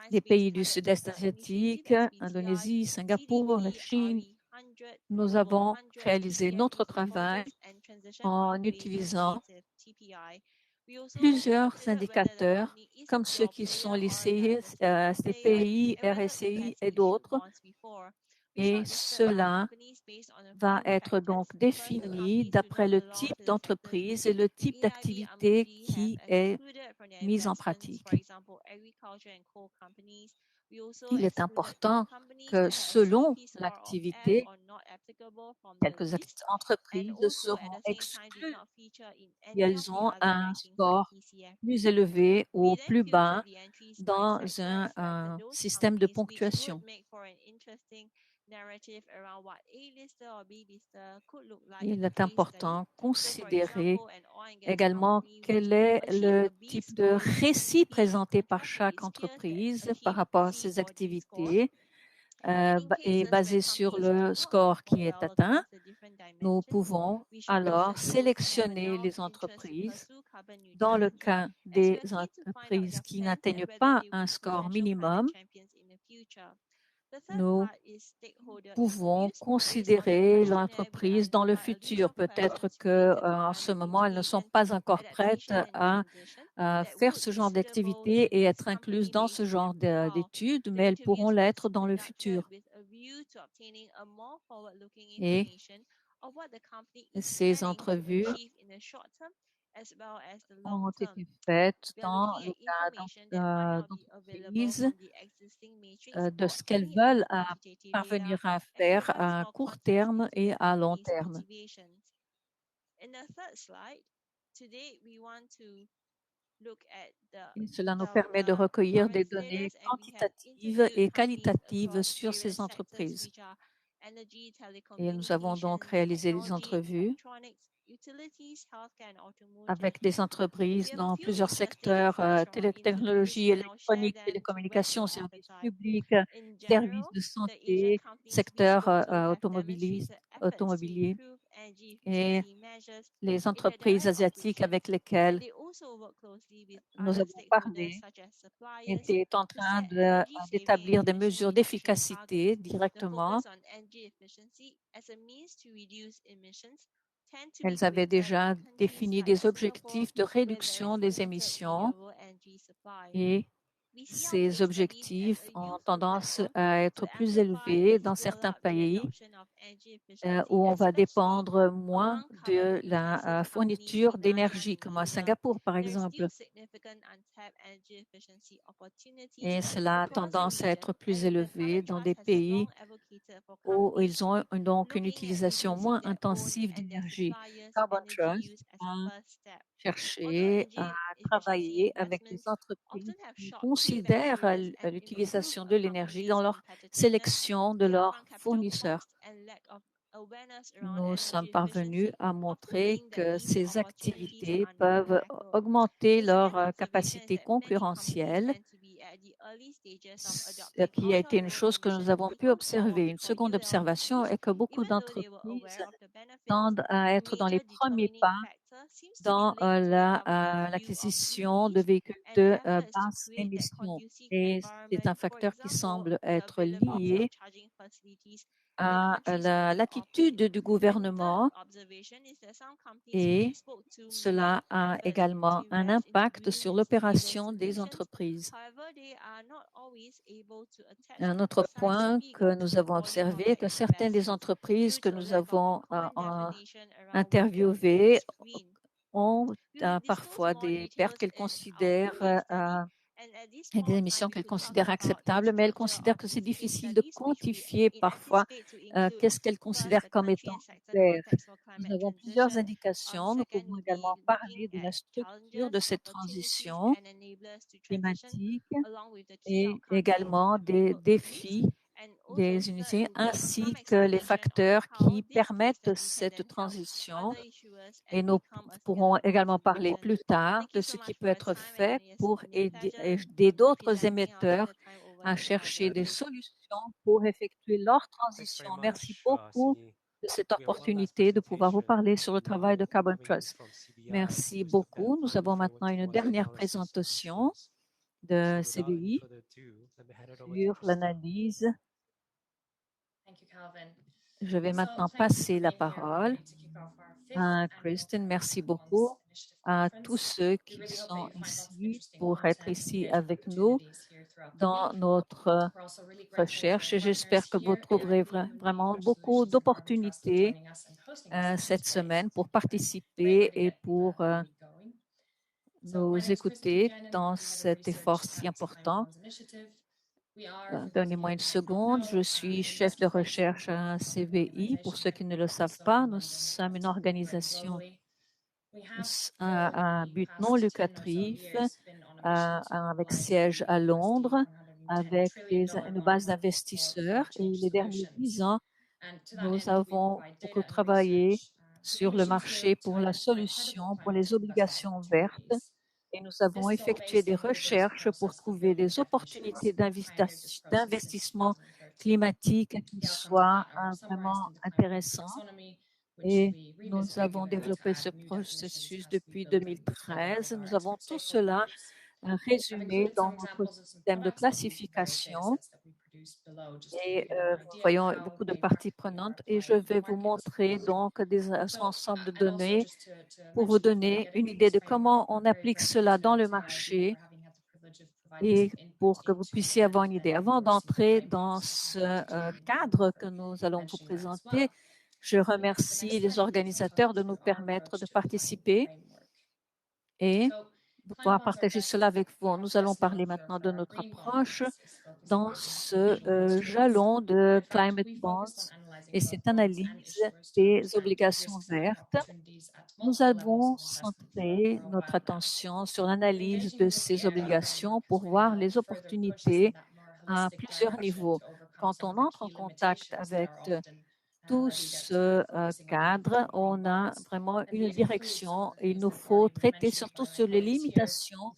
des pays du sud-est asiatique, Indonésie, Singapour, la Chine. Nous avons réalisé notre travail en utilisant Plusieurs indicateurs, comme ceux qui sont les CPI, RSI et d'autres, et cela va être donc défini d'après le type d'entreprise et le type d'activité qui est mise en pratique. Il est important que selon l'activité, quelques entreprises seront exclues si elles ont un score plus élevé ou plus bas dans un système de ponctuation. Il est important de considérer également quel est le type de récit présenté par chaque entreprise par rapport à ses activités et basé sur le score qui est atteint. Nous pouvons alors sélectionner les entreprises. Dans le cas des entreprises qui n'atteignent pas un score minimum, nous pouvons considérer l'entreprise dans le futur. Peut-être qu'en ce moment, elles ne sont pas encore prêtes à faire ce genre d'activité et être incluses dans ce genre d'études, mais elles pourront l'être dans le futur. Et ces entrevues ont été faites dans le cadre d'entreprises, de ce qu'elles veulent parvenir à faire à court terme et à long terme. Et cela nous permet de recueillir des données quantitatives et qualitatives sur ces entreprises. Et nous avons donc réalisé des entrevues avec des entreprises dans plusieurs secteurs, technologie électronique, télécommunications, services publics, services de santé, secteur automobilier et les entreprises asiatiques avec lesquelles nous avons parlé étaient en train d'établir des mesures d'efficacité directement. Elles avaient déjà défini des objectifs de réduction des émissions et ces objectifs ont tendance à être plus élevés dans certains pays où on va dépendre moins de la fourniture d'énergie, comme à Singapour, par exemple. Et cela a tendance à être plus élevé dans des pays où ils ont donc une utilisation moins intensive d'énergie. Carbon Trust a cherché à travailler avec des entreprises qui considèrent l'utilisation de l'énergie dans leur sélection de leurs fournisseurs. Nous sommes parvenus à montrer que ces activités peuvent augmenter leur capacité concurrentielle, ce qui a été une chose que nous avons pu observer. Une seconde observation est que beaucoup d'entreprises tendent à être dans les premiers pas dans l'acquisition de véhicules de basse émission. Et c'est un facteur qui semble être lié à l'attitude du gouvernement et cela a également un impact sur l'opération des entreprises. Un autre point que nous avons observé est que certaines des entreprises que nous avons interviewées ont parfois des pertes qu'elles considèrent et des émissions qu'elles considèrent acceptables, mais elles considèrent que c'est difficile de quantifier parfois qu'est-ce qu'elles considèrent comme étant vert. Nous avons plusieurs indications. Nous pouvons également parler de la structure de cette transition climatique et également des défis des unités ainsi que les facteurs qui permettent cette transition. Et nous pourrons également parler plus tard de ce qui peut être fait pour aider d'autres émetteurs à chercher des solutions pour effectuer leur transition. Merci beaucoup de cette opportunité de pouvoir vous parler sur le travail de Carbon Trust. Merci beaucoup. Nous avons maintenant une dernière présentation de CBI sur l'analyse. Je vais maintenant passer la parole à Kristen. Merci beaucoup. à tous ceux qui sont ici pour être ici avec nous dans notre recherche et j'espère que vous trouverez vraiment beaucoup d'opportunités cette semaine pour participer et pour nous écouter dans cet effort si important. Donnez-moi une seconde. Je suis chef de recherche à CVI. Pour ceux qui ne le savent pas, nous sommes une organisation à but non lucratif avec siège à Londres, avec une base d'investisseurs. Et les derniers 10 ans, nous avons beaucoup travaillé sur le marché pour la solution pour les obligations vertes et nous avons effectué des recherches pour trouver des opportunités d'investissement climatique qui soient vraiment intéressantes. Et nous avons développé ce processus depuis 2013. Nous avons tout cela résumé dans notre système de classification. Et voyons beaucoup de parties prenantes et je vais vous montrer donc un ensemble de données pour vous donner une idée de comment on applique cela dans le marché et pour que vous puissiez avoir une idée. Avant d'entrer dans ce cadre que nous allons vous présenter, je remercie les organisateurs de nous permettre de participer et de pouvoir partager cela avec vous. Nous allons parler maintenant de notre approche dans ce jalon de Climate Bonds et cette analyse des obligations vertes. Nous avons centré notre attention sur l'analyse de ces obligations pour voir les opportunités à plusieurs niveaux. Quand on entre en contact avec tout ce cadre, on a vraiment une direction et il nous faut traiter surtout sur les limitations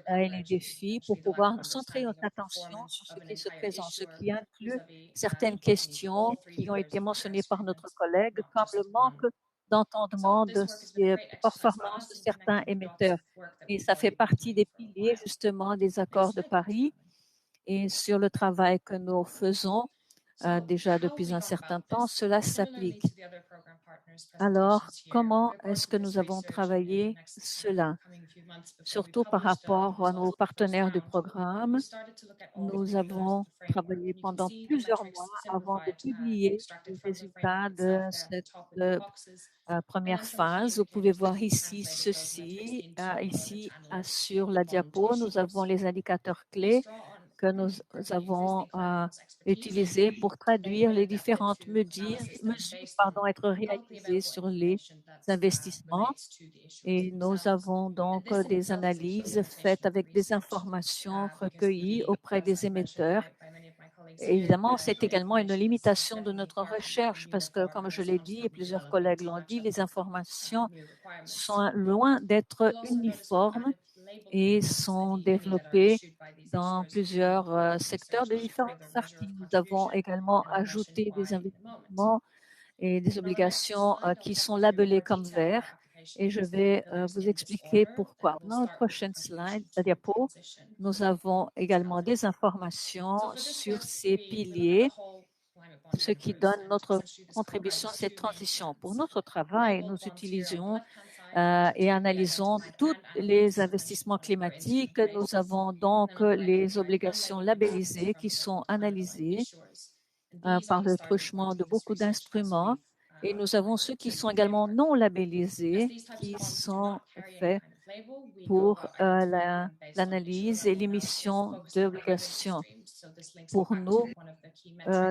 et les défis pour pouvoir centrer notre attention sur ce qui se présente, ce qui inclut certaines questions qui ont été mentionnées par notre collègue, comme le manque d'entendement de ces performances de certains émetteurs. Et ça fait partie des piliers justement des accords de Paris et sur le travail que nous faisons déjà depuis un certain temps, cela s'applique. Alors, comment est-ce que nous avons travaillé cela? Surtout par rapport à nos partenaires du programme, nous avons travaillé pendant plusieurs mois avant de publier les résultats de cette première phase. Vous pouvez voir ici ceci, ici sur la diapo, nous avons les indicateurs clés que nous avons utilisés pour traduire les différentes mesures être réalisées sur les investissements. Et nous avons donc des analyses faites avec des informations recueillies auprès des émetteurs. Et évidemment, c'est également une limitation de notre recherche parce que, comme je l'ai dit et plusieurs collègues l'ont dit, les informations sont loin d'être uniformes et sont développées dans plusieurs secteurs de différentes parties. Nous avons également ajouté des investissements et des obligations qui sont labellées comme verts. Et je vais vous expliquer pourquoi. Dans la prochaine slide, la diapo, nous avons également des informations sur ces piliers, ce qui donne notre contribution à cette transition. Pour notre travail, nous utilisons et analysons tous les investissements climatiques. Nous avons donc les obligations labellisées qui sont analysées par le truchement de beaucoup d'instruments. Et nous avons ceux qui sont également non labellisés, qui sont faits pour l'analyse et l'émission d'obligations. Pour nous,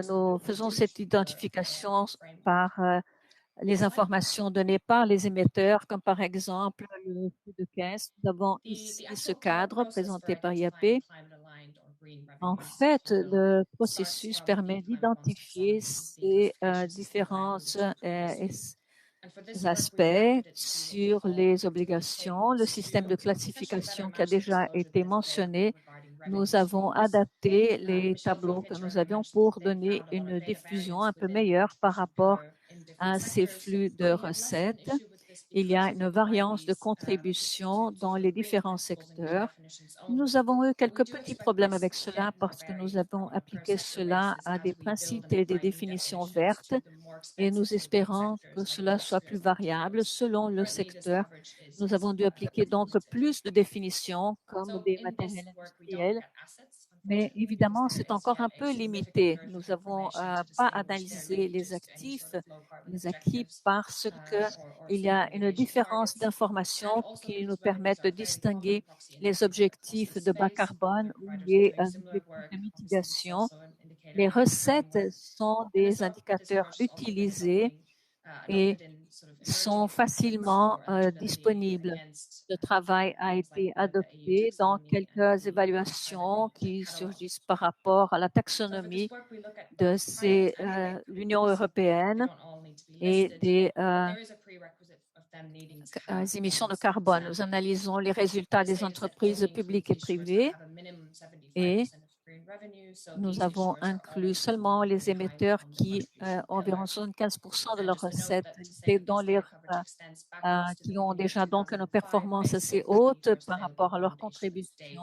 nous faisons cette identification par les informations données par les émetteurs, comme par exemple le flux de caisse. Nous avons ici ce cadre présenté par IAP. En fait, le processus permet d'identifier ces différents aspects sur les obligations. Le système de classification qui a déjà été mentionné, nous avons adapté les tableaux que nous avions pour donner une diffusion un peu meilleure par rapport à ces flux de recettes. Il y a une variance de contribution dans les différents secteurs. Nous avons eu quelques petits problèmes avec cela parce que nous avons appliqué cela à des principes et des définitions vertes et nous espérons que cela soit plus variable selon le secteur. Nous avons dû appliquer donc plus de définitions comme des matériels industriels, mais évidemment, c'est encore un peu limité. Nous n'avons pas analysé les actifs, les acquis, parce qu'il y a une différence d'informations qui nous permettent de distinguer les objectifs de bas carbone ou les objectifs de mitigation. Les recettes sont des indicateurs utilisés et sont facilement disponibles. Le travail a été adopté dans quelques évaluations qui surgissent par rapport à la taxonomie de l'Union européenne et des émissions de carbone. Nous analysons les résultats des entreprises publiques et privées et nous avons inclus seulement les émetteurs qui ont environ 75% de leurs recettes qui ont déjà donc une performance assez haute par rapport à leur contribution.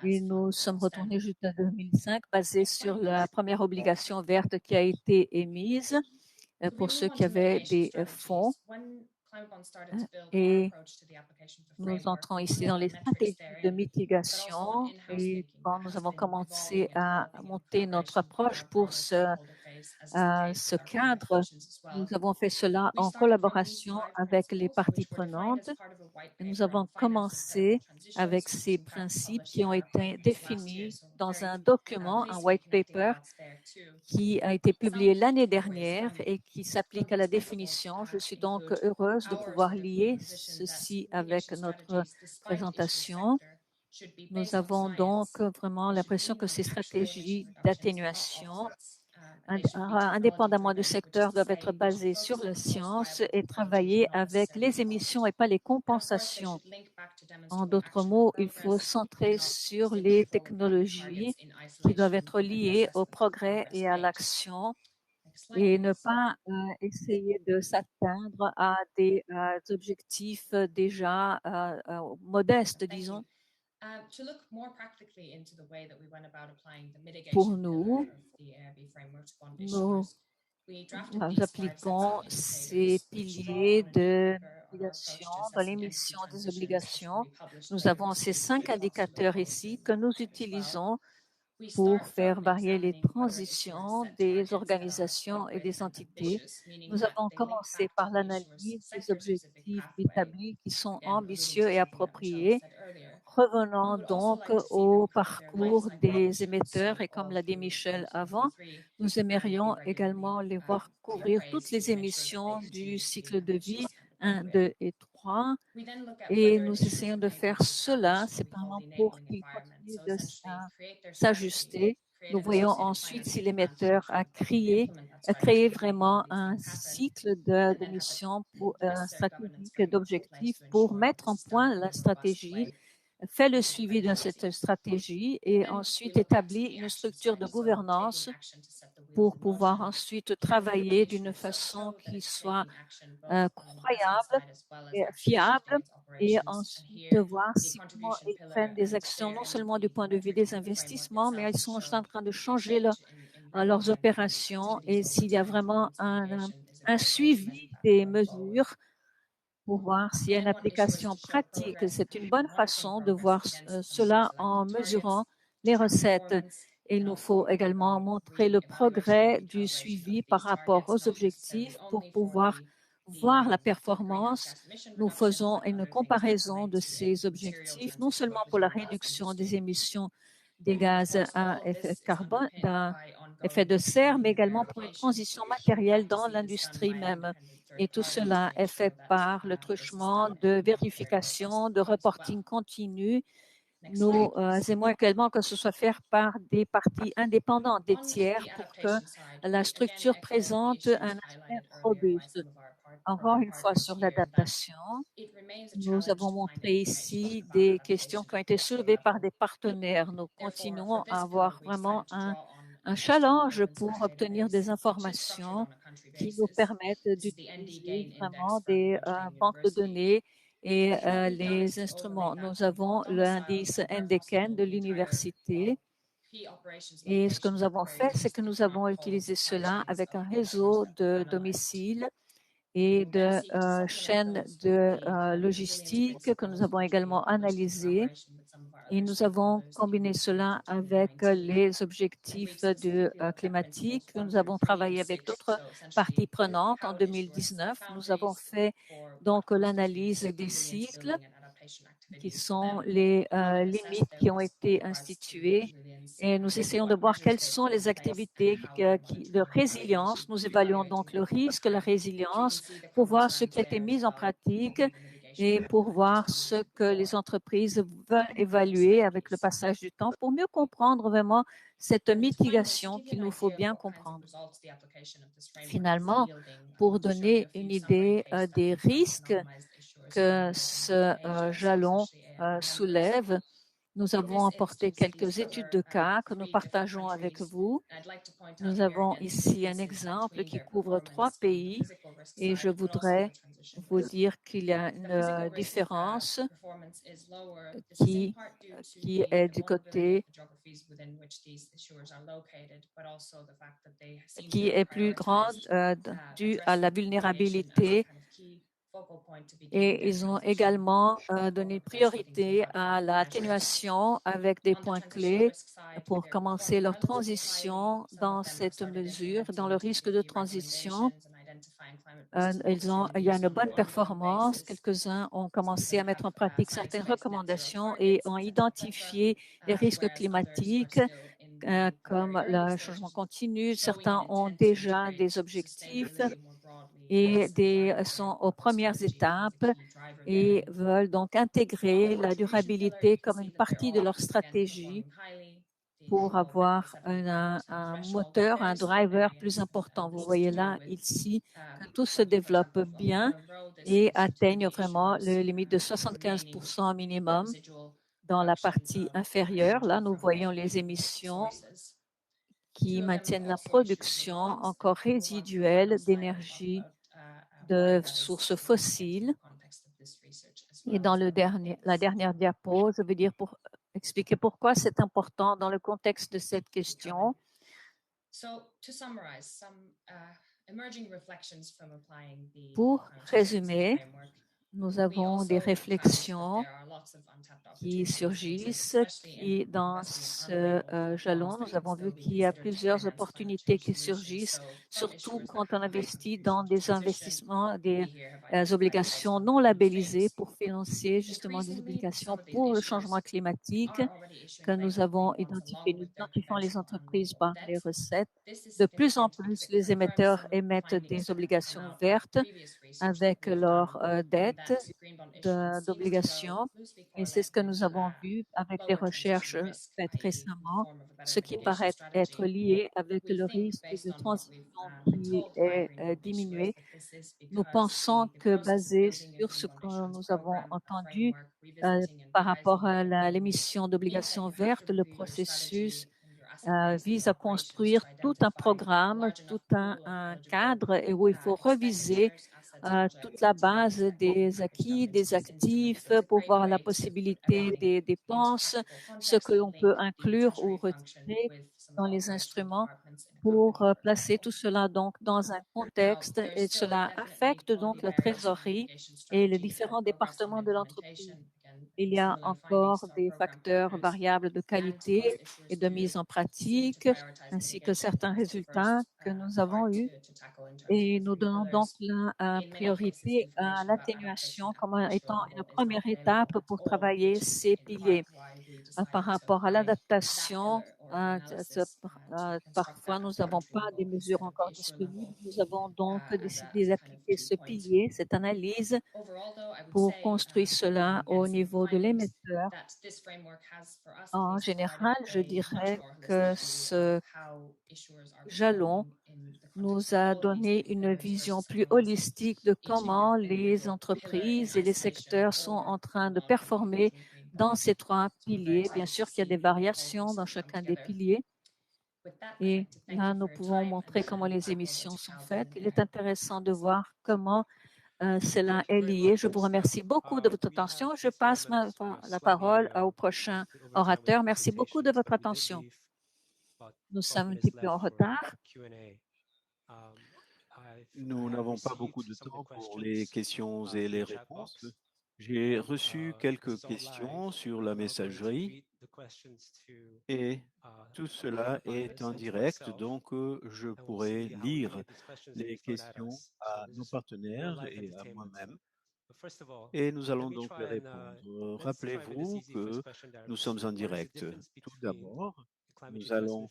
Et nous sommes retournés jusqu'à 2005, basés sur la première obligation verte qui a été émise pour ceux qui avaient des fonds. Et nous entrons ici dans les stratégies de mitigation et quand nous avons commencé à monter notre approche pour ce cadre, nous avons fait cela en collaboration avec les parties prenantes. Et nous avons commencé avec ces principes qui ont été définis dans un document, un white paper, qui a été publié l'année dernière et qui s'applique à la définition. Je suis donc heureuse de pouvoir lier ceci avec notre présentation. Nous avons donc vraiment l'impression que ces stratégies d'atténuation, indépendamment du secteur, doivent être basées sur la science et travailler avec les émissions et pas les compensations. En d'autres mots, il faut centrer sur les technologies qui doivent être liées au progrès et à l'action et ne pas essayer de s'atteindre à des objectifs déjà modestes, disons. Pour nous, nous appliquons ces piliers de mitigation dans l'émission des obligations. Nous avons ces 5 indicateurs ici que nous utilisons pour faire varier les transitions des organisations et des entités. Nous avons commencé par l'analyse des objectifs établis qui sont ambitieux et appropriés. Revenons donc au parcours des émetteurs et comme l'a dit Michel avant, nous aimerions également les voir couvrir toutes les émissions du cycle de vie 1, 2 et 3 et nous essayons de faire cela cependant pour qu'ils continuent de s'ajuster. Nous voyons ensuite si l'émetteur a créé vraiment un cycle d'émissions stratégiques et d'objectifs pour mettre en point la stratégie, fait le suivi de cette stratégie et ensuite établit une structure de gouvernance pour pouvoir ensuite travailler d'une façon qui soit croyable et fiable et ensuite de voir si comment ils prennent des actions non seulement du point de vue des investissements, mais ils sont en train de changer leurs opérations et s'il y a vraiment un suivi des mesures pour voir s'il y a une application pratique. C'est une bonne façon de voir cela en mesurant les recettes. Il nous faut également montrer le progrès du suivi par rapport aux objectifs pour pouvoir voir la performance. Nous faisons une comparaison de ces objectifs, non seulement pour la réduction des émissions des gaz à effet de serre, mais également pour une transition matérielle dans l'industrie même. Et tout cela est fait par le truchement de vérification, de reporting continu. Nous aimons également que ce soit fait par des parties indépendantes, des tiers, pour que la structure présente un aspect robuste. Encore une fois, sur l'adaptation, nous avons montré ici des questions qui ont été soulevées par des partenaires. Nous continuons à avoir vraiment un challenge pour obtenir des informations qui nous permettent d'utiliser vraiment des banques de données et les instruments. Nous avons l'indice NDCAN de l'université Et ce que nous avons fait, c'est que nous avons utilisé cela avec un réseau de domiciles et de chaînes de logistique que nous avons également analysées. Et nous avons combiné cela avec les objectifs climatiques. Nous avons travaillé avec d'autres parties prenantes. En 2019, nous avons fait donc l'analyse des cycles qui sont les limites qui ont été instituées et nous essayons de voir quelles sont les activités de résilience. Nous évaluons donc le risque, la résilience pour voir ce qui a été mis en pratique et pour voir ce que les entreprises veulent évaluer avec le passage du temps pour mieux comprendre vraiment cette mitigation qu'il nous faut bien comprendre. Finalement, pour donner une idée des risques que ce jalon soulève, nous avons apporté quelques études de cas que nous partageons avec vous. Nous avons ici un exemple qui couvre 3 pays et je voudrais vous dire qu'il y a une différence qui est du côté qui est plus grande due à la vulnérabilité. Et ils ont également donné priorité à l'atténuation avec des points clés pour commencer leur transition dans cette mesure, dans le risque de transition. Il y a une bonne performance. Quelques-uns ont commencé à mettre en pratique certaines recommandations et ont identifié les risques climatiques comme le changement continu. Certains ont déjà des objectifs et sont aux premières étapes et veulent donc intégrer la durabilité comme une partie de leur stratégie pour avoir un moteur, un driver plus important. Vous voyez là, ici, que tout se développe bien et atteigne vraiment le limite de 75% minimum dans la partie inférieure. Là, nous voyons les émissions qui maintiennent la production encore résiduelle d'énergie de sources fossiles. Et dans la dernière diapo, je veux dire pour expliquer pourquoi c'est important dans le contexte de cette question. Pour résumer, nous avons des réflexions qui surgissent, qui dans ce jalon, nous avons vu qu'il y a plusieurs opportunités qui surgissent, surtout quand on investit dans des investissements, des obligations non labellisées pour financer justement des obligations pour le changement climatique que nous avons identifié. Nous identifions les entreprises par les recettes. De plus en plus, les émetteurs émettent des obligations vertes avec leurs dettes d'obligations. Et c'est ce que nous avons vu avec les recherches faites récemment, ce qui paraît être lié avec le risque de transition qui est diminué. Nous pensons que basé sur ce que nous avons entendu par rapport à l'émission d'obligations vertes, le processus vise à construire tout un programme, tout un cadre et où il faut reviser toute la base des acquis, des actifs pour voir la possibilité des dépenses, ce que l'on peut inclure ou retirer dans les instruments pour placer tout cela donc dans un contexte et cela affecte donc la trésorerie et les différents départements de l'entreprise. Il y a encore des facteurs variables de qualité et de mise en pratique, ainsi que certains résultats que nous avons eus. Et nous donnons donc la priorité à l'atténuation comme étant une première étape pour travailler ces piliers. Par rapport à l'adaptation, parfois nous n'avons pas des mesures encore disponibles. Nous avons donc décidé d'appliquer ce pilier, cette analyse, pour construire cela au niveau de l'émetteur. En général, je dirais que ce jalon nous a donné une vision plus holistique de comment les entreprises et les secteurs sont en train de performer dans ces 3 piliers. Bien sûr qu'il y a des variations dans chacun des piliers. Et là, nous pouvons montrer comment les émissions sont faites. Il est intéressant de voir comment cela est lié. Je vous remercie beaucoup de votre attention. Je passe la parole au prochain orateur. Merci beaucoup de votre attention. Nous sommes un petit peu en retard. Nous n'avons pas beaucoup de temps pour les questions et les réponses. J'ai reçu quelques questions sur la messagerie et tout cela est en direct, donc je pourrai lire les questions à nos partenaires et à moi-même. Et nous allons donc les répondre. Rappelez-vous que nous sommes en direct. Tout d'abord, nous allons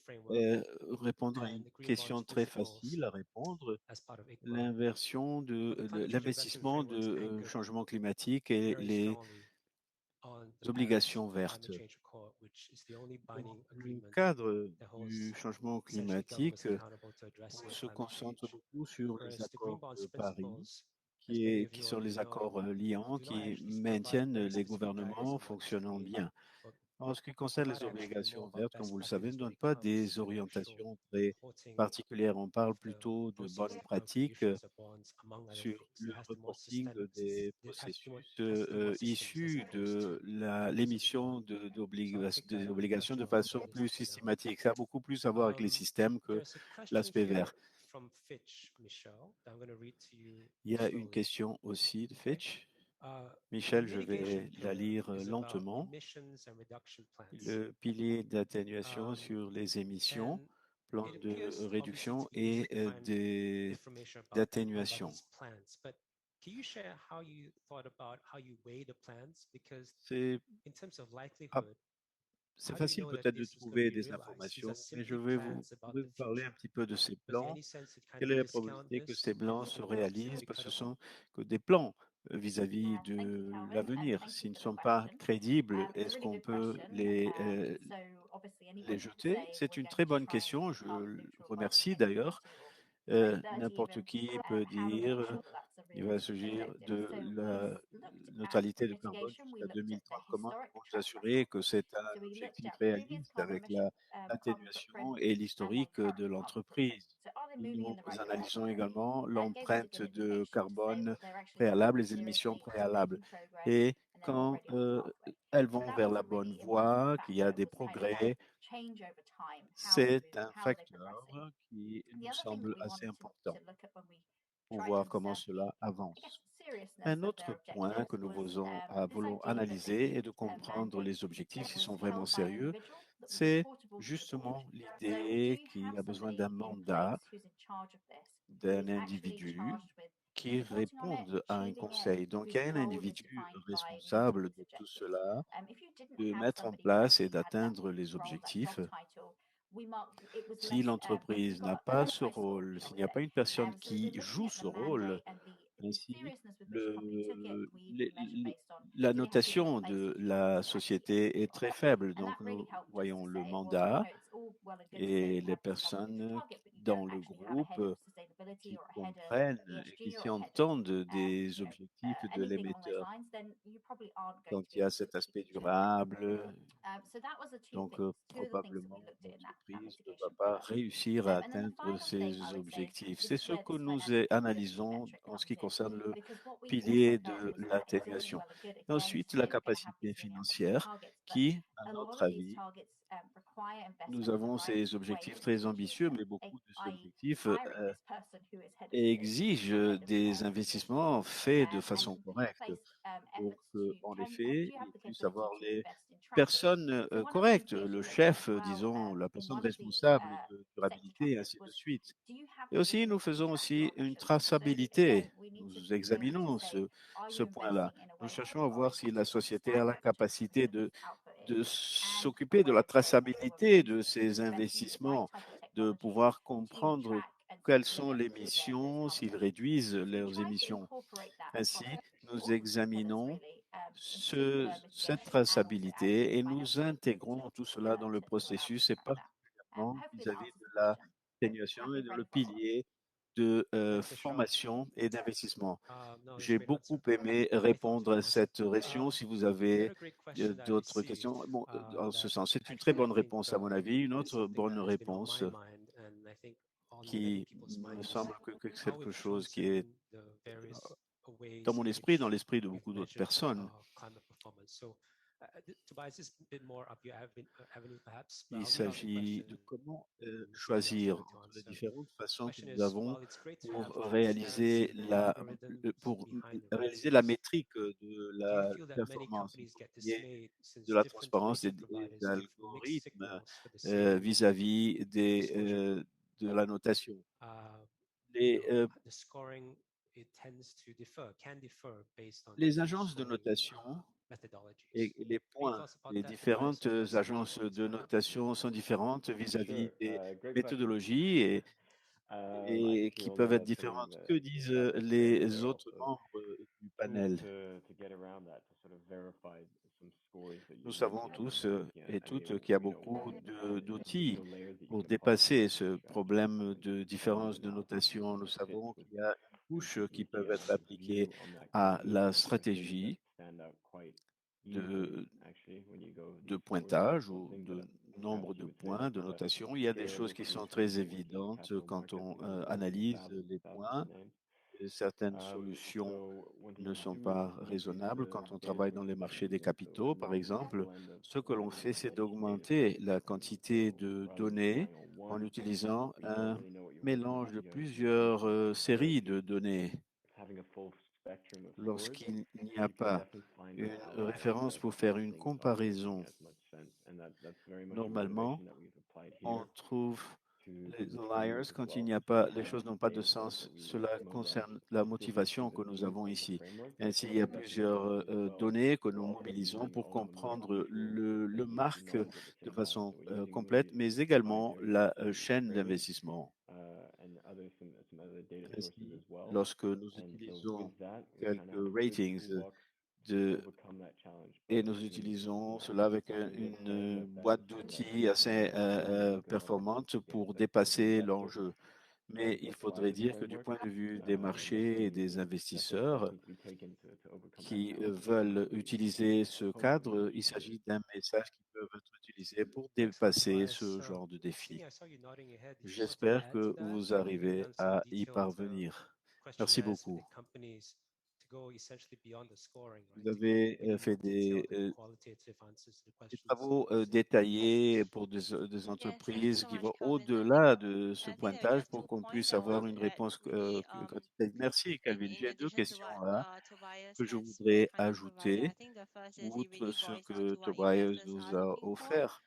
répondre à une question très facile à répondre. L'inversion l'investissement de changement climatique et les obligations vertes. Dans le cadre du changement climatique, on se concentre beaucoup sur les accords de Paris, qui sont les accords liants qui maintiennent les gouvernements fonctionnant bien. En ce qui concerne les obligations vertes, comme vous le savez, ne donnent pas des orientations très particulières. On parle plutôt de bonnes pratiques sur le reporting des processus issus de l'émission des obligations de façon plus systématique. Ça a beaucoup plus à voir avec les systèmes que l'aspect vert. Il y a une question aussi de Fitch. Michel, je vais la lire lentement. Le pilier d'atténuation sur les émissions, plan de réduction et d'atténuation. C'est facile peut-être de trouver des informations, mais je vais vous parler un petit peu de ces plans. Quelle est la probabilité que ces plans se réalisent? Parce que ce sont que des plans vis-à-vis de l'avenir. S'ils ne sont pas crédibles, est-ce qu'on peut les jeter? C'est une très bonne question. Je le remercie d'ailleurs. N'importe qui peut dire il va s'agir de la neutralité de carbone jusqu'à 2030. Comment nous assurer que c'est un objectif réaliste avec l'atténuation et l'historique de l'entreprise? Nous analysons également l'empreinte de carbone préalable, les émissions préalables. Et quand elles vont vers la bonne voie, qu'il y a des progrès, c'est un facteur qui nous semble assez important pour voir comment cela avance. Un autre point que nous voulons analyser et de comprendre les objectifs qui sont vraiment sérieux, c'est justement l'idée qu'il a besoin d'un mandat d'un individu qui réponde à un conseil. Donc, il y a un individu responsable de tout cela, de mettre en place et d'atteindre les objectifs. Si l'entreprise n'a pas ce rôle, s'il n'y a pas une personne qui joue ce rôle, ainsi la notation de la société est très faible. Donc nous voyons le mandat et les personnes dans le groupe qui comprennent et qui s'y entendent des objectifs de l'émetteur. Quand il y a cet aspect durable, donc probablement l'entreprise ne va pas réussir à atteindre ses objectifs. C'est ce que nous analysons en ce qui concerne le pilier de l'atténuation. Ensuite, la capacité financière qui, à notre avis, nous avons ces objectifs très ambitieux, mais beaucoup de ces objectifs exigent des investissements faits de façon correcte. Donc, en effet, il puisse avoir les personnes correctes, le chef, disons, la personne responsable de durabilité, et ainsi de suite. Et aussi, nous faisons aussi une traçabilité. Nous examinons ce point-là. Nous cherchons à voir si la société a la capacité de s'occuper de la traçabilité de ces investissements, de pouvoir comprendre quelles sont les émissions, s'ils réduisent leurs émissions. Ainsi, nous examinons cette traçabilité et nous intégrons tout cela dans le processus et particulièrement vis-à-vis de l'atténuation et de le pilier de formation et d'investissement. J'ai beaucoup aimé répondre à cette question. Si vous avez d'autres questions, bon, en ce sens, c'est une très bonne réponse à mon avis. Une autre bonne réponse qui me semble que c'est quelque chose qui est dans mon esprit, dans l'esprit de beaucoup d'autres personnes, Tobias, is a bit more up your avenue, perhaps. But Il I'll read out the s'agit de question comment and see how else choisir you'd like to entre les answer. différentes façons que Question nous is, avons while it's great to pour have réaliser transparency in the la, algorithms pour behind the réaliser la rankings, métrique de do you la feel that many performance, companies get il y ait dismayed de since la different transparence rating et providers give mixed d'algorithmes signals for the same vis-à-vis exposure group? de la notation? You Les, know, the scoring, it tends to can differ based on les different agences de scoring notation methodologies. et les Any points thoughts about des that, Tobias? différentes agences de notation sont différentes vis-à-vis Sure. des Great question. méthodologies et qui peuvent être différentes. Que disent les autres membres du panel? Nous savons tous et toutes qu'il y a beaucoup d'outils pour dépasser ce problème de différence de notation. Nous savons qu'il y a une couche qui peuvent être appliquées à la stratégie de pointage ou de nombre de points de notation. Il y a des choses qui sont très évidentes quand on analyse les points. Certaines solutions ne sont pas raisonnables quand on travaille dans les marchés des capitaux, par exemple. Ce que l'on fait, c'est d'augmenter la quantité de données en utilisant un mélange de plusieurs séries de données. Lorsqu'il n'y a pas une référence pour faire une comparaison, normalement, on trouve les liars quand il n'y a pas, les choses n'ont pas de sens. Cela concerne la motivation que nous avons ici. Ainsi, il y a plusieurs données que nous mobilisons pour comprendre le marque de façon complète, mais également la chaîne d'investissement. Ainsi, lorsque nous utilisons quelques ratings et nous utilisons cela avec une boîte d'outils assez performante pour dépasser l'enjeu. Mais il faudrait dire que du point de vue des marchés et des investisseurs qui veulent utiliser ce cadre, il s'agit d'un message qui peut être utilisé pour dépasser ce genre de défi. J'espère que vous arrivez à y parvenir. Merci beaucoup. Vous avez fait des travaux détaillés pour des entreprises qui vont au-delà de ce pointage pour qu'on puisse avoir une réponse quantitative. Merci, Calvin. J'ai deux questions là que je voudrais ajouter, outre ce que Tobias nous a offert.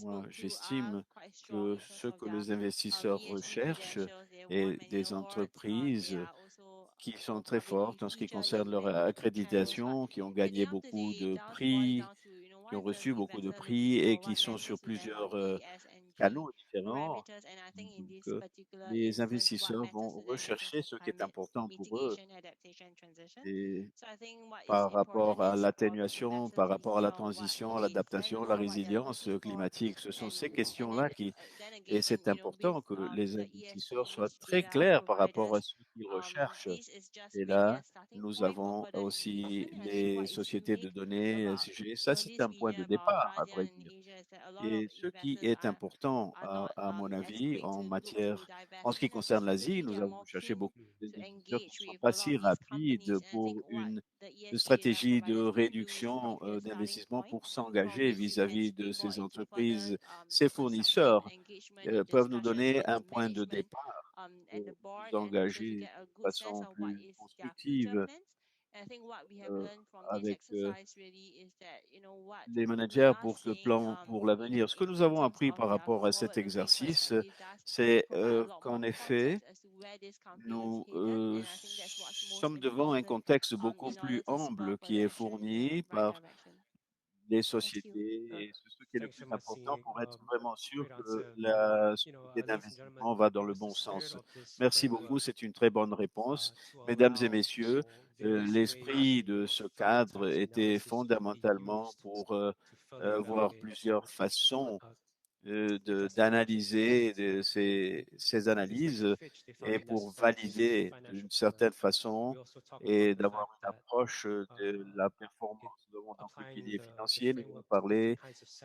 Moi, j'estime que ce que les investisseurs recherchent est des entreprises qui sont très fortes en ce qui concerne leur accréditation, qui ont gagné beaucoup de prix, qui ont reçu beaucoup de prix et qui sont sur plusieurs canaux différents. Donc, les investisseurs vont rechercher ce qui est important pour eux. Et par rapport à l'atténuation, par rapport à la transition, l'adaptation, la résilience climatique, ce sont ces questions-là et c'est important que les investisseurs soient très clairs par rapport à ce qu'ils recherchent. Et là, nous avons aussi les sociétés de données, SG. Ça, c'est un point de départ, à vrai dire. Et ce qui est important, à mon avis, en ce qui concerne l'Asie, nous avons cherché beaucoup d'investisseurs qui ne sont pas si rapides pour une stratégie de réduction d'investissement pour s'engager vis-à-vis de ces entreprises. Ces fournisseurs peuvent nous donner un point de départ pour nous engager de façon plus constructive avec les managers pour ce plan pour l'avenir. Ce que nous avons appris par rapport à cet exercice, c'est qu'en effet, nous sommes devant un contexte beaucoup plus ample qui est fourni par les sociétés et ce qui est le plus important pour être vraiment sûr que la société d'investissement va dans le bon sens. Merci beaucoup, c'est une très bonne réponse. Mesdames et messieurs, l'esprit de ce cadre était fondamentalement pour voir plusieurs façons d'analyser ces analyses et pour valider d'une certaine façon et d'avoir une approche de la performance devant donc le pilier financier. Nous avons parlé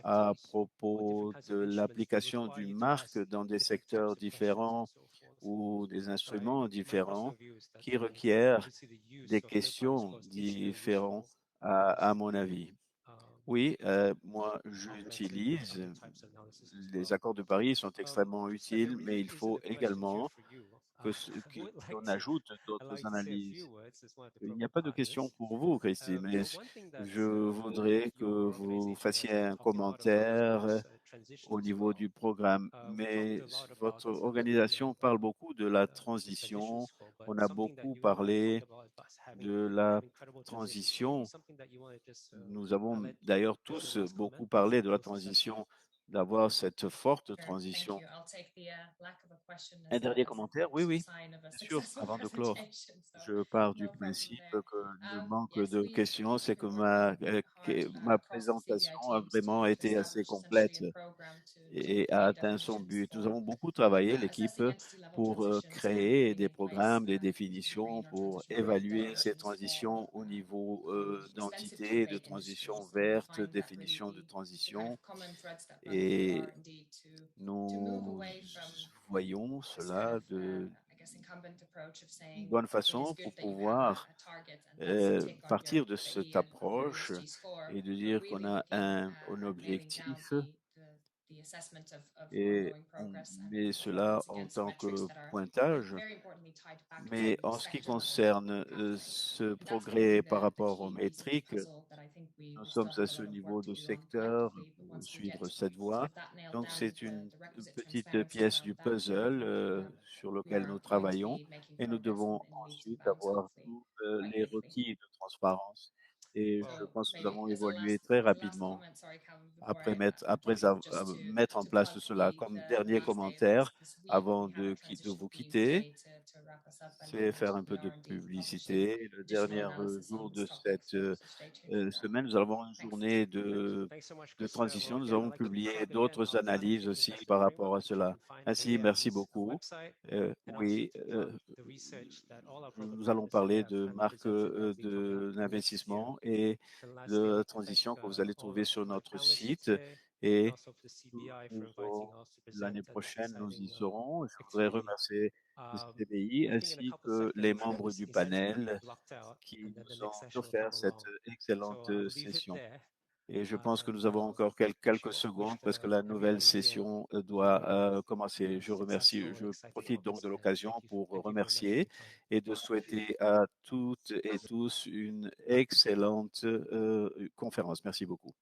à propos de l'application d'une marque dans des secteurs différents ou des instruments différents qui requièrent des questions différentes à mon avis. Oui, moi, j'utilise les accords de Paris sont extrêmement utiles, mais il faut également qu'on ajoute d'autres analyses. Il n'y a pas de question pour vous, Christine, mais je voudrais que vous fassiez un commentaire au niveau du programme. Mais votre organisation parle beaucoup de la transition. On a beaucoup parlé de la transition. Nous avons d'ailleurs tous beaucoup parlé de la transition, d'avoir cette forte transition. Un dernier commentaire? Oui, oui, bien sûr, avant de clore. Je pars du principe que le manque de questions, c'est que ma présentation a vraiment été assez complète et a atteint son but. Nous avons beaucoup travaillé, l'équipe, pour créer des programmes, des définitions, pour évaluer ces transitions au niveau d'entité, de transition verte, définition de transition. Et nous voyons cela d'une bonne façon pour pouvoir partir de cette approche et de dire qu'on a un objectif et on met cela en tant que pointage. Mais en ce qui concerne ce progrès par rapport aux métriques, nous sommes à ce niveau de secteur pour suivre cette voie. Donc, c'est une petite pièce du puzzle sur lequel nous travaillons et nous devons ensuite avoir tous les requis de transparence. Et je pense que nous avons évolué très rapidement après mettre en place cela. Comme dernier commentaire, avant de vous quitter, c'est faire un peu de publicité. Le dernier jour de cette semaine, nous avons une journée de transition. Nous avons publié d'autres analyses aussi par rapport à cela. Ainsi, merci beaucoup. Oui, nous allons parler de marque d'investissement et de transition que vous allez trouver sur notre site. Et l'année prochaine, nous y serons. Je voudrais remercier le CBI ainsi que les membres du panel qui nous ont offert cette excellente session. Et je pense que nous avons encore quelques secondes parce que la nouvelle session doit commencer. Je profite donc de l'occasion pour remercier et de souhaiter à toutes et tous une excellente conférence. Merci beaucoup.